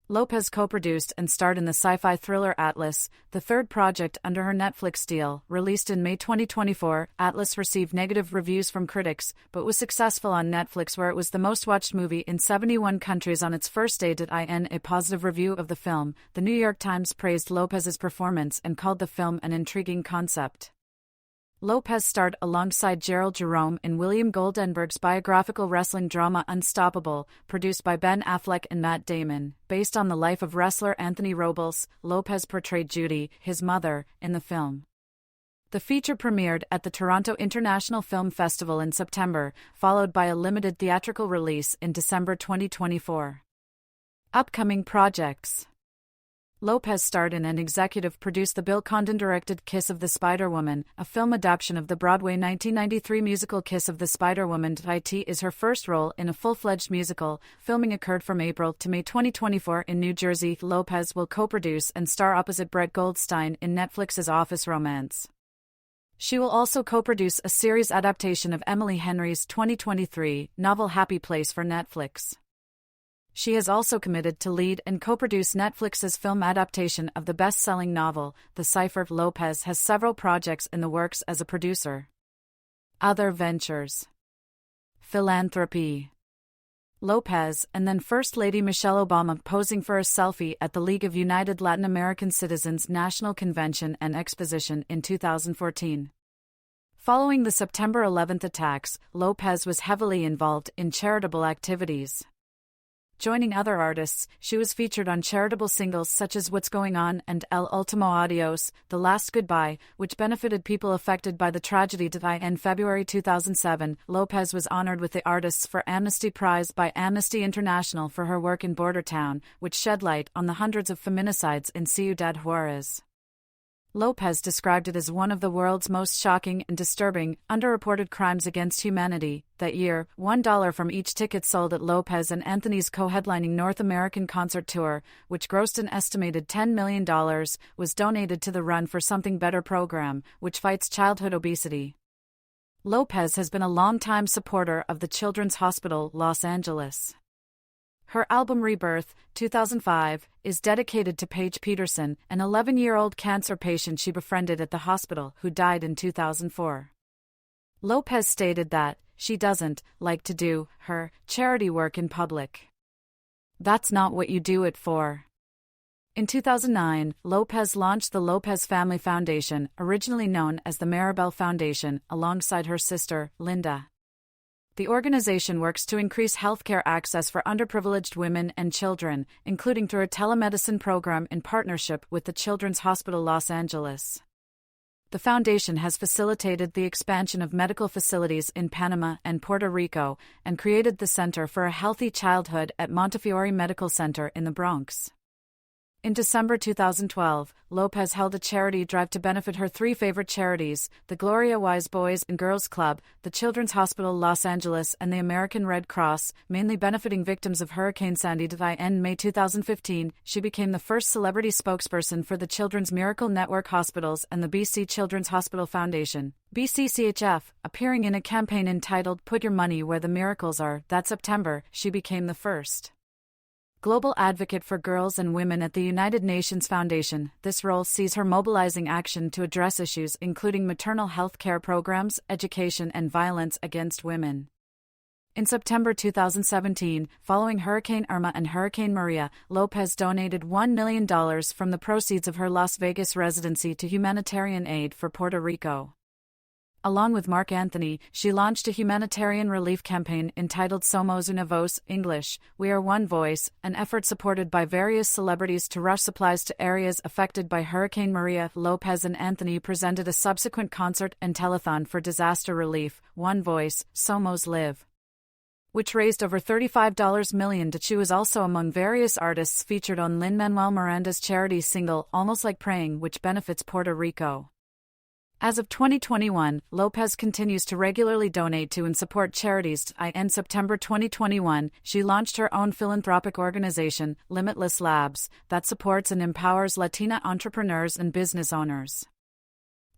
Lopez co-produced and starred in the sci-fi thriller Atlas, the third project under her Netflix deal. Released in May 2024, Atlas received negative reviews from critics, but was successful on Netflix, where it was the most-watched movie in 71 countries on its first day. In a positive review of the film, the New York Times praised Lopez's performance and called the film an intriguing concept. Lopez starred alongside Gerald Jerome in William Goldenberg's biographical wrestling drama Unstoppable, produced by Ben Affleck and Matt Damon. Based on the life of wrestler Anthony Robles, Lopez portrayed Judy, his mother, in the film. The feature premiered at the Toronto International Film Festival in September, followed by a limited theatrical release in December 2024. Upcoming projects. Lopez starred in and executive produced the Bill Condon-directed Kiss of the Spider-Woman, a film adaptation of the Broadway 1993 musical Kiss of the Spider-Woman. It is her first role in a full-fledged musical. Filming occurred from April to May 2024 in New Jersey. Lopez will co-produce and star opposite Brett Goldstein in Netflix's Office Romance. She will also co-produce a series adaptation of Emily Henry's 2023 novel Happy Place for Netflix. She has also committed to lead and co-produce Netflix's film adaptation of the best-selling novel, The Cipher. Lopez has several projects in the works as a producer. Other ventures. Philanthropy. Lopez and then First Lady Michelle Obama posing for a selfie at the League of United Latin American Citizens National Convention and Exposition in 2014. Following the September 11 attacks, Lopez was heavily involved in charitable activities. Joining other artists, she was featured on charitable singles such as What's Going On and El Ultimo Adios, The Last Goodbye, which benefited people affected by the tragedy. In February 2007, Lopez was honored with the Artists for Amnesty Prize by Amnesty International for her work in Bordertown, which shed light on the hundreds of feminicides in Ciudad Juarez. Lopez described it as one of the world's most shocking and disturbing, underreported crimes against humanity. That year, $1 from each ticket sold at Lopez and Anthony's co-headlining North American concert tour, which grossed an estimated $10 million, was donated to the Run for Something Better program, which fights childhood obesity. Lopez has been a longtime supporter of the Children's Hospital Los Angeles. Her album Rebirth, 2005, is dedicated to Paige Peterson, an 11-year-old cancer patient she befriended at the hospital who died in 2004. Lopez stated that she doesn't like to do her charity work in public. That's not what you do it for. In 2009, Lopez launched the Lopez Family Foundation, originally known as the Maribel Foundation, alongside her sister, Linda. The organization works to increase healthcare access for underprivileged women and children, including through a telemedicine program in partnership with the Children's Hospital Los Angeles. The foundation has facilitated the expansion of medical facilities in Panama and Puerto Rico and created the Center for a Healthy Childhood at Montefiore Medical Center in the Bronx. In December 2012, Lopez held a charity drive to benefit her three favorite charities, the Gloria Wise Boys and Girls Club, the Children's Hospital Los Angeles and the American Red Cross, mainly benefiting victims of Hurricane Sandy. In May 2015, she became the first celebrity spokesperson for the Children's Miracle Network Hospitals and the BC Children's Hospital Foundation, BCCHF, appearing in a campaign entitled Put Your Money Where the Miracles Are. That September, she became the first global advocate for girls and women at the United Nations Foundation. This role sees her mobilizing action to address issues including maternal health care programs, education, and violence against women. In September 2017, following Hurricane Irma and Hurricane Maria, Lopez donated $1 million from the proceeds of her Las Vegas residency to humanitarian aid for Puerto Rico. Along with Mark Anthony, she launched a humanitarian relief campaign entitled Somos Una Voz, English, We Are One Voice, an effort supported by various celebrities to rush supplies to areas affected by Hurricane Maria. Lopez and Anthony presented a subsequent concert and telethon for disaster relief, One Voice, Somos Live, which raised over $35 million. She was also among various artists featured on Lin-Manuel Miranda's charity single, Almost Like Praying, which benefits Puerto Rico. As of 2021, Lopez continues to regularly donate to and support charities. In September 2021, she launched her own philanthropic organization, Limitless Labs, that supports and empowers Latina entrepreneurs and business owners.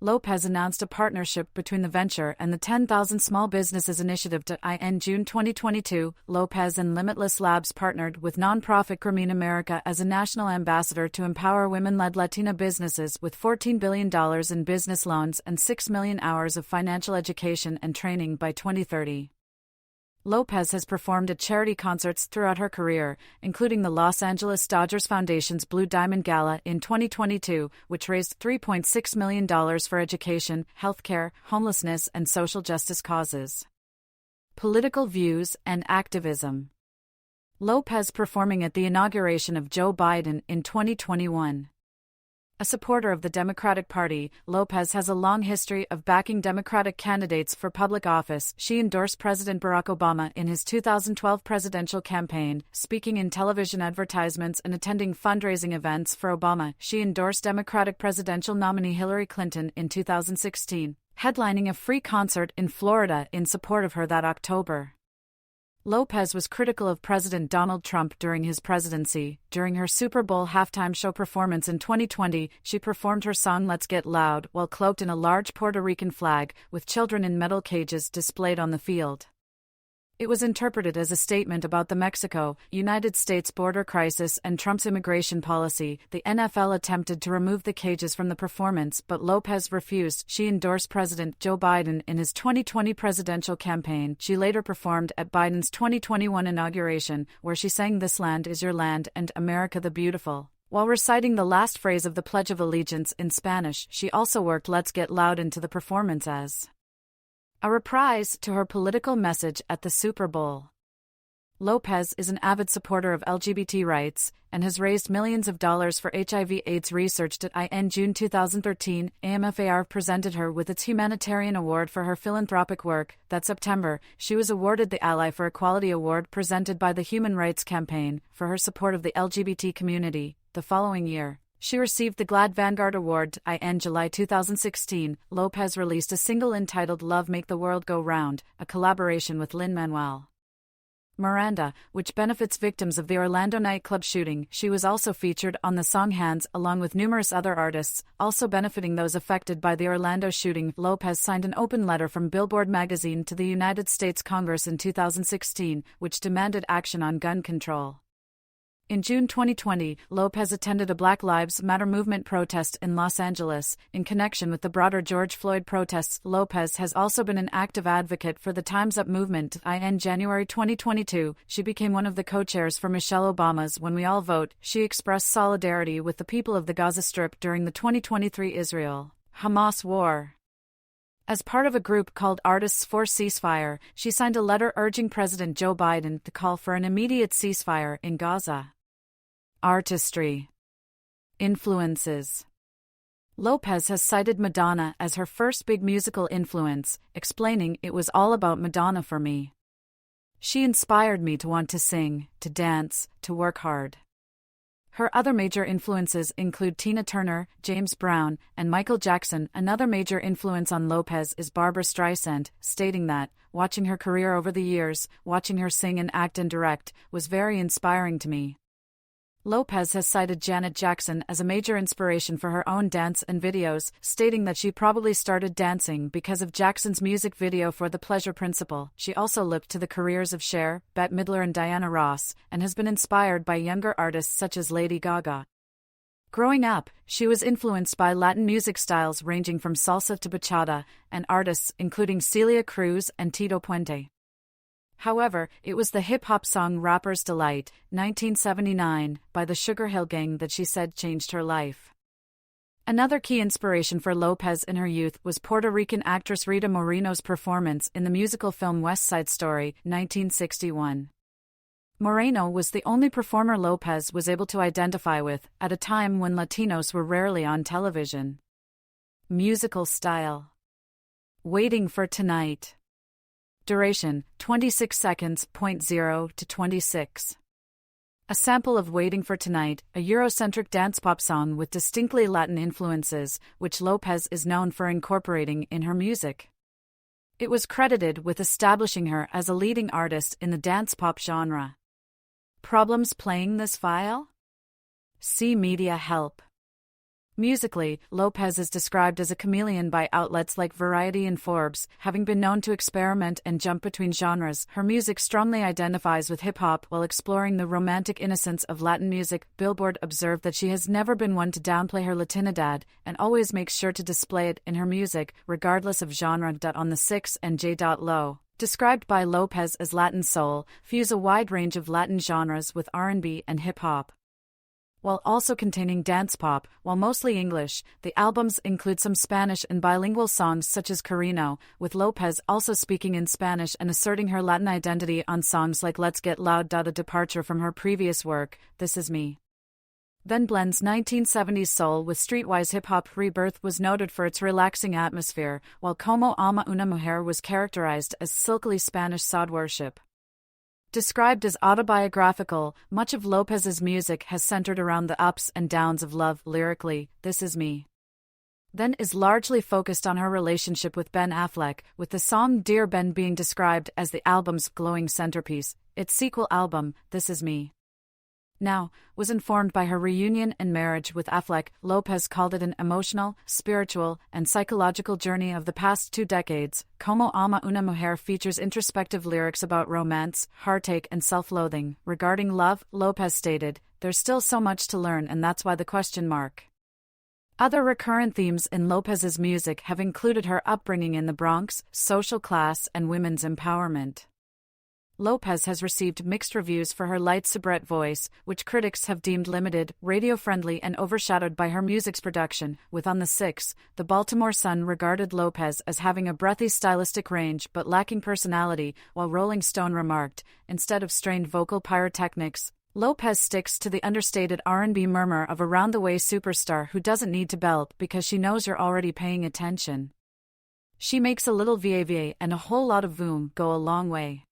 Lopez announced a partnership between the venture and the 10,000 Small Businesses Initiative. In June 2022, Lopez and Limitless Labs partnered with nonprofit Green America as a national ambassador to empower women-led Latina businesses with $14 billion in business loans and 6 million hours of financial education and training by 2030. Lopez has performed at charity concerts throughout her career, including the Los Angeles Dodgers Foundation's Blue Diamond Gala in 2022, which raised $3.6 million for education, healthcare, homelessness, and social justice causes. Political views and activism. Lopez performing at the inauguration of Joe Biden in 2021. A supporter of the Democratic Party, Lopez has a long history of backing Democratic candidates for public office. She endorsed President Barack Obama in his 2012 presidential campaign, speaking in television advertisements and attending fundraising events for Obama. She endorsed Democratic presidential nominee Hillary Clinton in 2016, headlining a free concert in Florida in support of her that October. Lopez was critical of President Donald Trump during his presidency. During her Super Bowl halftime show performance in 2020, she performed her song Let's Get Loud while cloaked in a large Puerto Rican flag, with children in metal cages displayed on the field. It was interpreted as a statement about the Mexico-United States border crisis and Trump's immigration policy. The NFL attempted to remove the cages from the performance, but Lopez refused. She endorsed President Joe Biden in his 2020 presidential campaign. She later performed at Biden's 2021 inauguration, where she sang This Land Is Your Land and America the Beautiful. While reciting the last phrase of the Pledge of Allegiance in Spanish, she also worked Let's Get Loud into the performance as a reprise to her political message at the Super Bowl. Lopez is an avid supporter of LGBT rights and has raised millions of dollars for HIV/AIDS research. In June 2013, AMFAR presented her with its Humanitarian Award for her philanthropic work. That September, she was awarded the Ally for Equality Award presented by the Human Rights Campaign for her support of the LGBT community. The following year, she received the GLAAD Vanguard Award. In July 2016, Lopez released a single entitled Love Make the World Go Round, a collaboration with Lin-Manuel Miranda, which benefits victims of the Orlando nightclub shooting. She was also featured on the song Hands, along with numerous other artists, also benefiting those affected by the Orlando shooting. Lopez signed an open letter from Billboard magazine to the United States Congress in 2016, which demanded action on gun control. In June 2020, Lopez attended a Black Lives Matter movement protest in Los Angeles. In connection with the broader George Floyd protests, Lopez has also been an active advocate for the Time's Up movement. In January 2022, she became one of the co-chairs for Michelle Obama's When We All Vote. She expressed solidarity with the people of the Gaza Strip during the 2023 Israel-Hamas war. As part of a group called Artists for Ceasefire, she signed a letter urging President Joe Biden to call for an immediate ceasefire in Gaza. Artistry. Influences. Lopez has cited Madonna as her first big musical influence, explaining, "It was all about Madonna for me. She inspired me to want to sing, to dance, to work hard." Her other major influences include Tina Turner, James Brown, and Michael Jackson. Another major influence on Lopez is Barbra Streisand, stating that, "Watching her career over the years, watching her sing and act and direct, was very inspiring to me." Lopez has cited Janet Jackson as a major inspiration for her own dance and videos, stating that she probably started dancing because of Jackson's music video for The Pleasure Principle. She also looked to the careers of Cher, Bette Midler and Diana Ross, and has been inspired by younger artists such as Lady Gaga. Growing up, she was influenced by Latin music styles ranging from salsa to bachata, and artists including Celia Cruz and Tito Puente. However, it was the hip-hop song Rapper's Delight, 1979, by the Sugar Hill Gang that she said changed her life. Another key inspiration for Lopez in her youth was Puerto Rican actress Rita Moreno's performance in the musical film West Side Story, 1961. Moreno was the only performer Lopez was able to identify with, at a time when Latinos were rarely on television. Musical style. Waiting for Tonight. Duration, 26 seconds, 0 to 26. A sample of Waiting for Tonight, a Eurocentric dance-pop song with distinctly Latin influences, which Lopez is known for incorporating in her music. It was credited with establishing her as a leading artist in the dance-pop genre. Problems playing this file? See Media Help. Musically, Lopez is described as a chameleon by outlets like Variety and Forbes, having been known to experiment and jump between genres. Her music strongly identifies with hip-hop while exploring the romantic innocence of Latin music. Billboard observed that she has never been one to downplay her Latinidad, and always makes sure to display it in her music, regardless of genre. On the 6 and J.Lo, described by Lopez as Latin soul, fuse a wide range of Latin genres with R&B and hip-hop. While also containing dance pop, while mostly English, the albums include some Spanish and bilingual songs such as Carino, with Lopez also speaking in Spanish and asserting her Latin identity on songs like Let's Get Loud. A departure from her previous work, This Is Me. Then blends 1970s soul with streetwise hip-hop. Rebirth was noted for its relaxing atmosphere, while Como Alma Una Mujer was characterized as silkily Spanish sod worship. Described as autobiographical, much of Lopez's music has centered around the ups and downs of love. Lyrically, This Is Me. Then is largely focused on her relationship with Ben Affleck, with the song Dear Ben being described as the album's glowing centerpiece. Its sequel album, This Is Me. Now, was informed by her reunion and marriage with Affleck. Lopez called it an emotional, spiritual, and psychological journey of the past 2 decades. Como Alma Una Mujer features introspective lyrics about romance, heartache, and self-loathing. Regarding love, Lopez stated, "There's still so much to learn, and that's why the question mark." Other recurrent themes in Lopez's music have included her upbringing in the Bronx, social class, and women's empowerment. Lopez has received mixed reviews for her light soubrette voice, which critics have deemed limited, radio-friendly, and overshadowed by her music's production, with On the 6, the Baltimore Sun regarded Lopez as having a breathy stylistic range but lacking personality, while Rolling Stone remarked, instead of strained vocal pyrotechnics, Lopez sticks to the understated R&B murmur of a round-the-way superstar who doesn't need to belt because she knows you're already paying attention. She makes a little va-va and a whole lot of voom go a long way.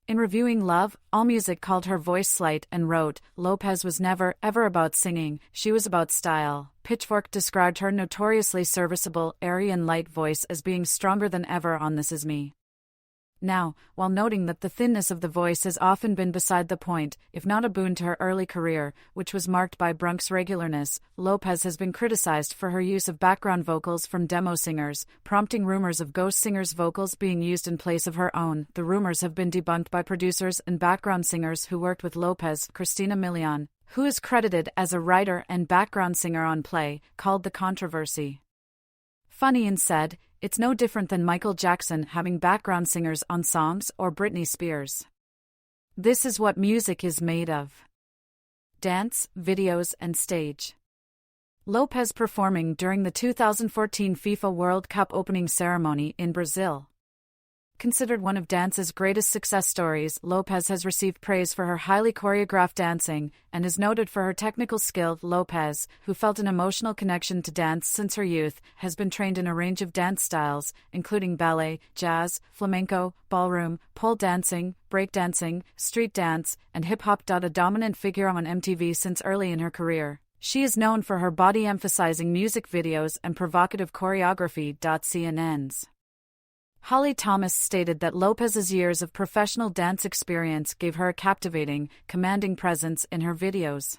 In reviewing Love, AllMusic called her voice slight and wrote, "Lopez was never, ever about singing, she was about style." Pitchfork described her notoriously serviceable, airy and light voice as being stronger than ever on This Is Me. Now, while noting that the thinness of the voice has often been beside the point, if not a boon to her early career, which was marked by Bronx regularness, Lopez has been criticized for her use of background vocals from demo singers, prompting rumors of ghost singers' vocals being used in place of her own. The rumors have been debunked by producers and background singers who worked with Lopez. Christina Milian, who is credited as a writer and background singer on Play, called the controversy funny and said, "It's no different than Michael Jackson having background singers on songs or Britney Spears. This is what music is made of. Dance, videos, and stage." Lopez performing during the 2014 FIFA World Cup opening ceremony in Brazil. Considered one of dance's greatest success stories, Lopez has received praise for her highly choreographed dancing, and is noted for her technical skill. Lopez, who felt an emotional connection to dance since her youth, has been trained in a range of dance styles, including ballet, jazz, flamenco, ballroom, pole dancing, breakdancing, street dance, and hip-hop. A dominant figure on MTV since early in her career, she is known for her body-emphasizing music videos and provocative choreography. CNN's Holly Thomas stated that Lopez's years of professional dance experience gave her a captivating, commanding presence in her videos.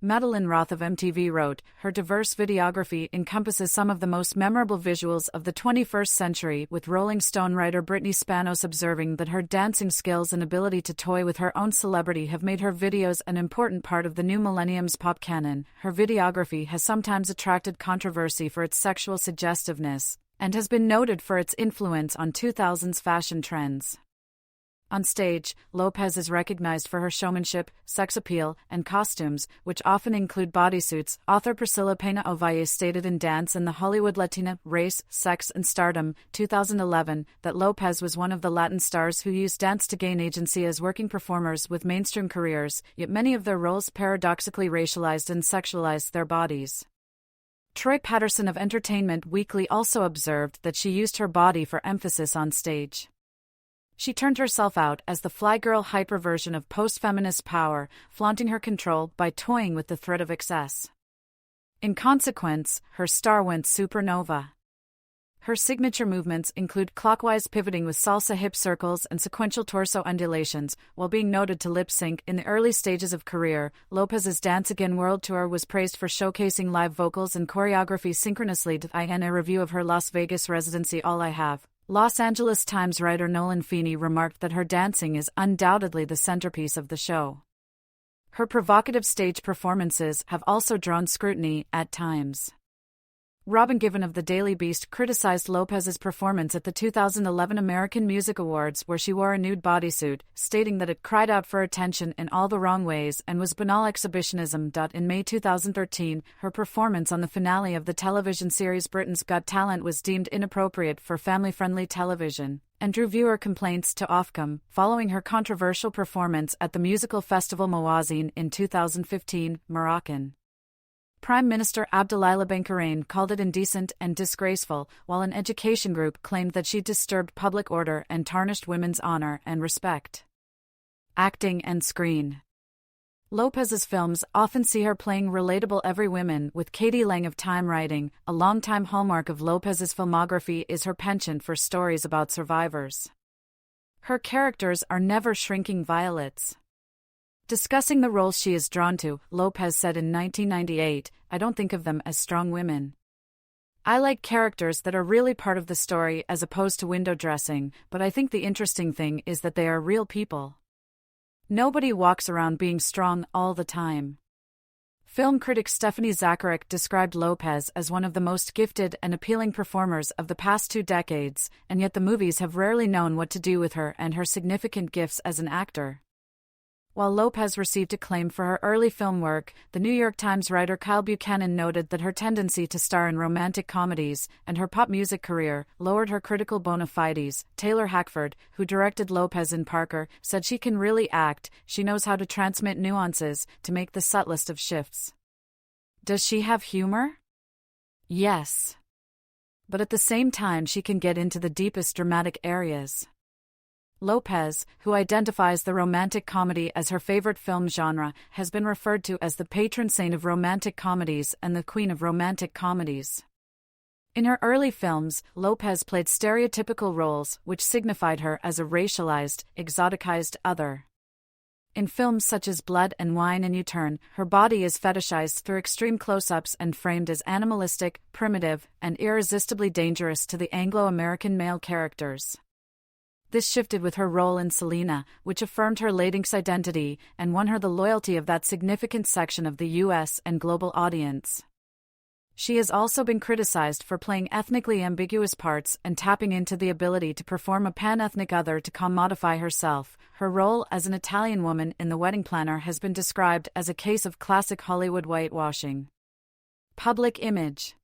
Madeline Roth of MTV wrote, "Her diverse videography encompasses some of the most memorable visuals of the 21st century," with Rolling Stone writer Brittany Spanos observing that her dancing skills and ability to toy with her own celebrity have made her videos an important part of the new millennium's pop canon. Her videography has sometimes attracted controversy for its sexual suggestiveness, and has been noted for its influence on 2000s fashion trends. On stage, Lopez is recognized for her showmanship, sex appeal, and costumes, which often include bodysuits. Author Priscilla Pena Ovalle stated in Dance and the Hollywood Latina, Race, Sex, and Stardom, 2011, that Lopez was one of the Latin stars who used dance to gain agency as working performers with mainstream careers, yet many of their roles paradoxically racialized and sexualized their bodies. Troy Patterson of Entertainment Weekly also observed that she used her body for emphasis on stage. She turned herself out as the fly girl hyper version of post-feminist power, flaunting her control by toying with the threat of excess. In consequence, her star went supernova. Her signature movements include clockwise pivoting with salsa hip circles and sequential torso undulations. While being noted to lip sync in the early stages of career, Lopez's Dance Again World Tour was praised for showcasing live vocals and choreography synchronously. In a review of her Las Vegas residency, All I Have, Los Angeles Times writer Nolan Feeney remarked that her dancing is undoubtedly the centerpiece of the show. Her provocative stage performances have also drawn scrutiny at times. Robin Given of the Daily Beast criticized Lopez's performance at the 2011 American Music Awards, where she wore a nude bodysuit, stating that it cried out for attention in all the wrong ways and was banal exhibitionism. In May 2013, her performance on the finale of the television series Britain's Got Talent was deemed inappropriate for family-friendly television, and drew viewer complaints to Ofcom, following her controversial performance at the musical festival Mawazine in 2015, Moroccan. Prime Minister Abdullah Bankarain called it indecent and disgraceful, while an education group claimed that she disturbed public order and tarnished women's honor and respect. Acting and screen. Lopez's films often see her playing relatable everywomen, with Katie Lang of Time writing, "A longtime hallmark of Lopez's filmography is her penchant for stories about survivors. Her characters are never shrinking violets." Discussing the roles she is drawn to, Lopez said in 1998, "I don't think of them as strong women. I like characters that are really part of the story as opposed to window dressing, but I think the interesting thing is that they are real people. Nobody walks around being strong all the time." Film critic Stephanie Zacharek described Lopez as one of the most gifted and appealing performers of the past 2 decades, and yet the movies have rarely known what to do with her and her significant gifts as an actor. While Lopez received acclaim for her early film work, the New York Times writer Kyle Buchanan noted that her tendency to star in romantic comedies and her pop music career lowered her critical bona fides. Taylor Hackford, who directed Lopez in Parker, said she can really act, she knows how to transmit nuances, to make the subtlest of shifts. Does she have humor? Yes. But at the same time she can get into the deepest dramatic areas. Lopez, who identifies the romantic comedy as her favorite film genre, has been referred to as the patron saint of romantic comedies and the queen of romantic comedies. In her early films, Lopez played stereotypical roles which signified her as a racialized, exoticized other. In films such as Blood and Wine and U-Turn, her body is fetishized through extreme close-ups and framed as animalistic, primitive, and irresistibly dangerous to the Anglo-American male characters. This shifted with her role in Selena, which affirmed her Latinx identity and won her the loyalty of that significant section of the U.S. and global audience. She has also been criticized for playing ethnically ambiguous parts and tapping into the ability to perform a pan-ethnic other to commodify herself. Her role as an Italian woman in The Wedding Planner has been described as a case of classic Hollywood whitewashing. Public image.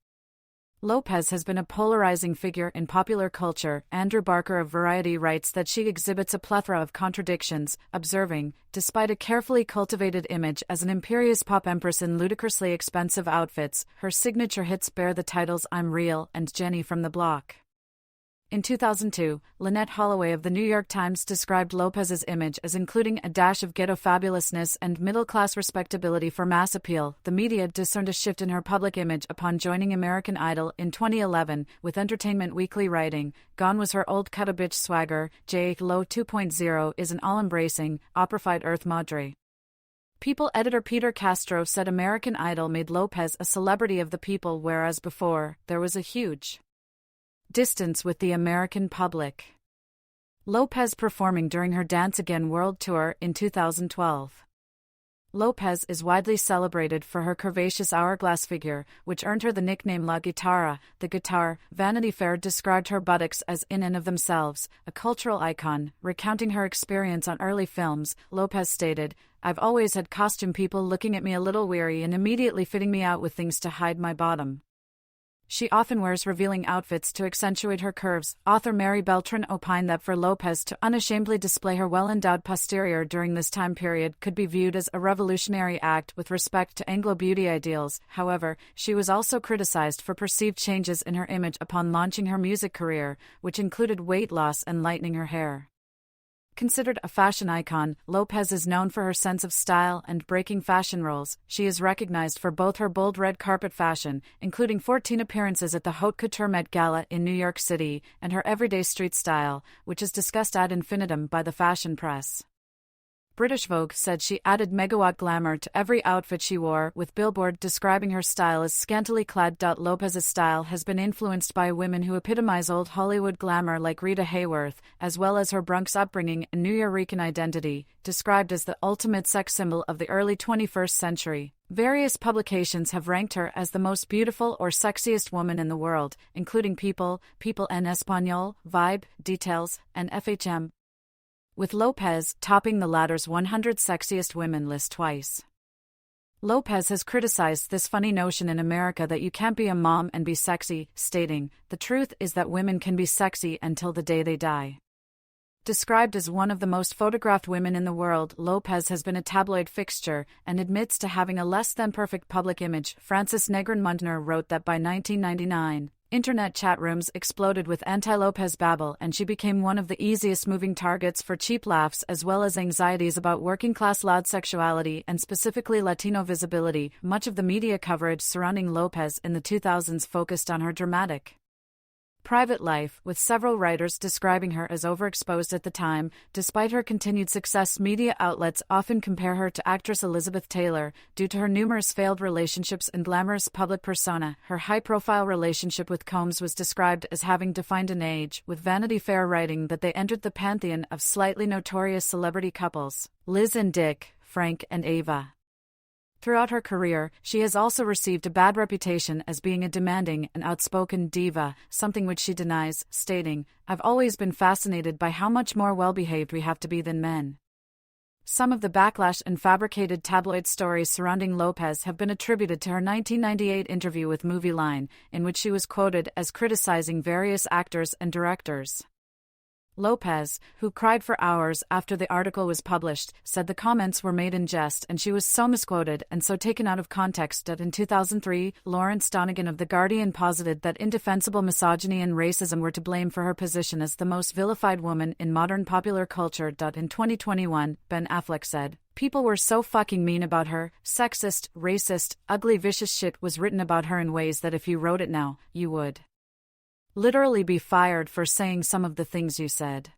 Lopez has been a polarizing figure in popular culture. Andrew Barker of Variety writes that she exhibits a plethora of contradictions, observing, despite a carefully cultivated image as an imperious pop empress in ludicrously expensive outfits, her signature hits bear the titles I'm Real and Jenny from the Block. In 2002, Lynette Holloway of The New York Times described Lopez's image as including a dash of ghetto fabulousness and middle-class respectability for mass appeal. The media discerned a shift in her public image upon joining American Idol in 2011, with Entertainment Weekly writing, "Gone was her old cut a bitch swagger, J.Lo 2.0 is an all-embracing, operified earth madre." People editor Peter Castro said American Idol made Lopez a celebrity of the people, whereas before, there was a huge distance with the American public. Lopez performing during her Dance Again World Tour in 2012. Lopez is widely celebrated for her curvaceous hourglass figure, which earned her the nickname La Guitarra, the guitar. Vanity Fair described her buttocks as in and of themselves, a cultural icon. Recounting her experience on early films, Lopez stated, "I've always had costume people looking at me a little weary and immediately fitting me out with things to hide my bottom." She often wears revealing outfits to accentuate her curves. Author Mary Beltran opined that for Lopez to unashamedly display her well-endowed posterior during this time period could be viewed as a revolutionary act with respect to Anglo beauty ideals. However, she was also criticized for perceived changes in her image upon launching her music career, which included weight loss and lightening her hair. Considered a fashion icon, Lopez is known for her sense of style and breaking fashion rules. She is recognized for both her bold red carpet fashion, including 14 appearances at the Haute Couture Met Gala in New York City, and her everyday street style, which is discussed ad infinitum by the fashion press. British Vogue said she added megawatt glamour to every outfit she wore, with Billboard describing her style as scantily clad. Lopez's style has been influenced by women who epitomize old Hollywood glamour like Rita Hayworth, as well as her Bronx upbringing and New Yorican identity, described as the ultimate sex symbol of the early 21st century. Various publications have ranked her as the most beautiful or sexiest woman in the world, including People en Español, Vibe, Details, and FHM, with Lopez topping the latter's 100 Sexiest Women list twice. Lopez has criticized this funny notion in America that you can't be a mom and be sexy, stating, "The truth is that women can be sexy until the day they die." Described as one of the most photographed women in the world, Lopez has been a tabloid fixture and admits to having a less-than-perfect public image. Frances Negron-Mundner wrote that by 1999, internet chat rooms exploded with anti-Lopez babble, and she became one of the easiest moving targets for cheap laughs as well as anxieties about working-class loud sexuality and specifically Latino visibility. Much of the media coverage surrounding Lopez in the 2000s focused on her dramatic private life, with several writers describing her as overexposed at the time. Despite her continued success, media outlets often compare her to actress Elizabeth Taylor, due to her numerous failed relationships and glamorous public persona. Her high-profile relationship with Combs was described as having defined an age, with Vanity Fair writing that they entered the pantheon of slightly notorious celebrity couples, Liz and Dick, Frank and Ava. Throughout her career, she has also received a bad reputation as being a demanding and outspoken diva, something which she denies, stating, "I've always been fascinated by how much more well-behaved we have to be than men." Some of the backlash and fabricated tabloid stories surrounding Lopez have been attributed to her 1998 interview with Movie Line, in which she was quoted as criticizing various actors and directors. Lopez, who cried for hours after the article was published, said the comments were made in jest and she was so misquoted and so taken out of context that in 2003, Lawrence Donegan of The Guardian posited that indefensible misogyny and racism were to blame for her position as the most vilified woman in modern popular culture. In 2021, Ben Affleck said, "People were so fucking mean about her, sexist, racist, ugly, vicious shit was written about her in ways that if you wrote it now, you would literally be fired for saying some of the things you said."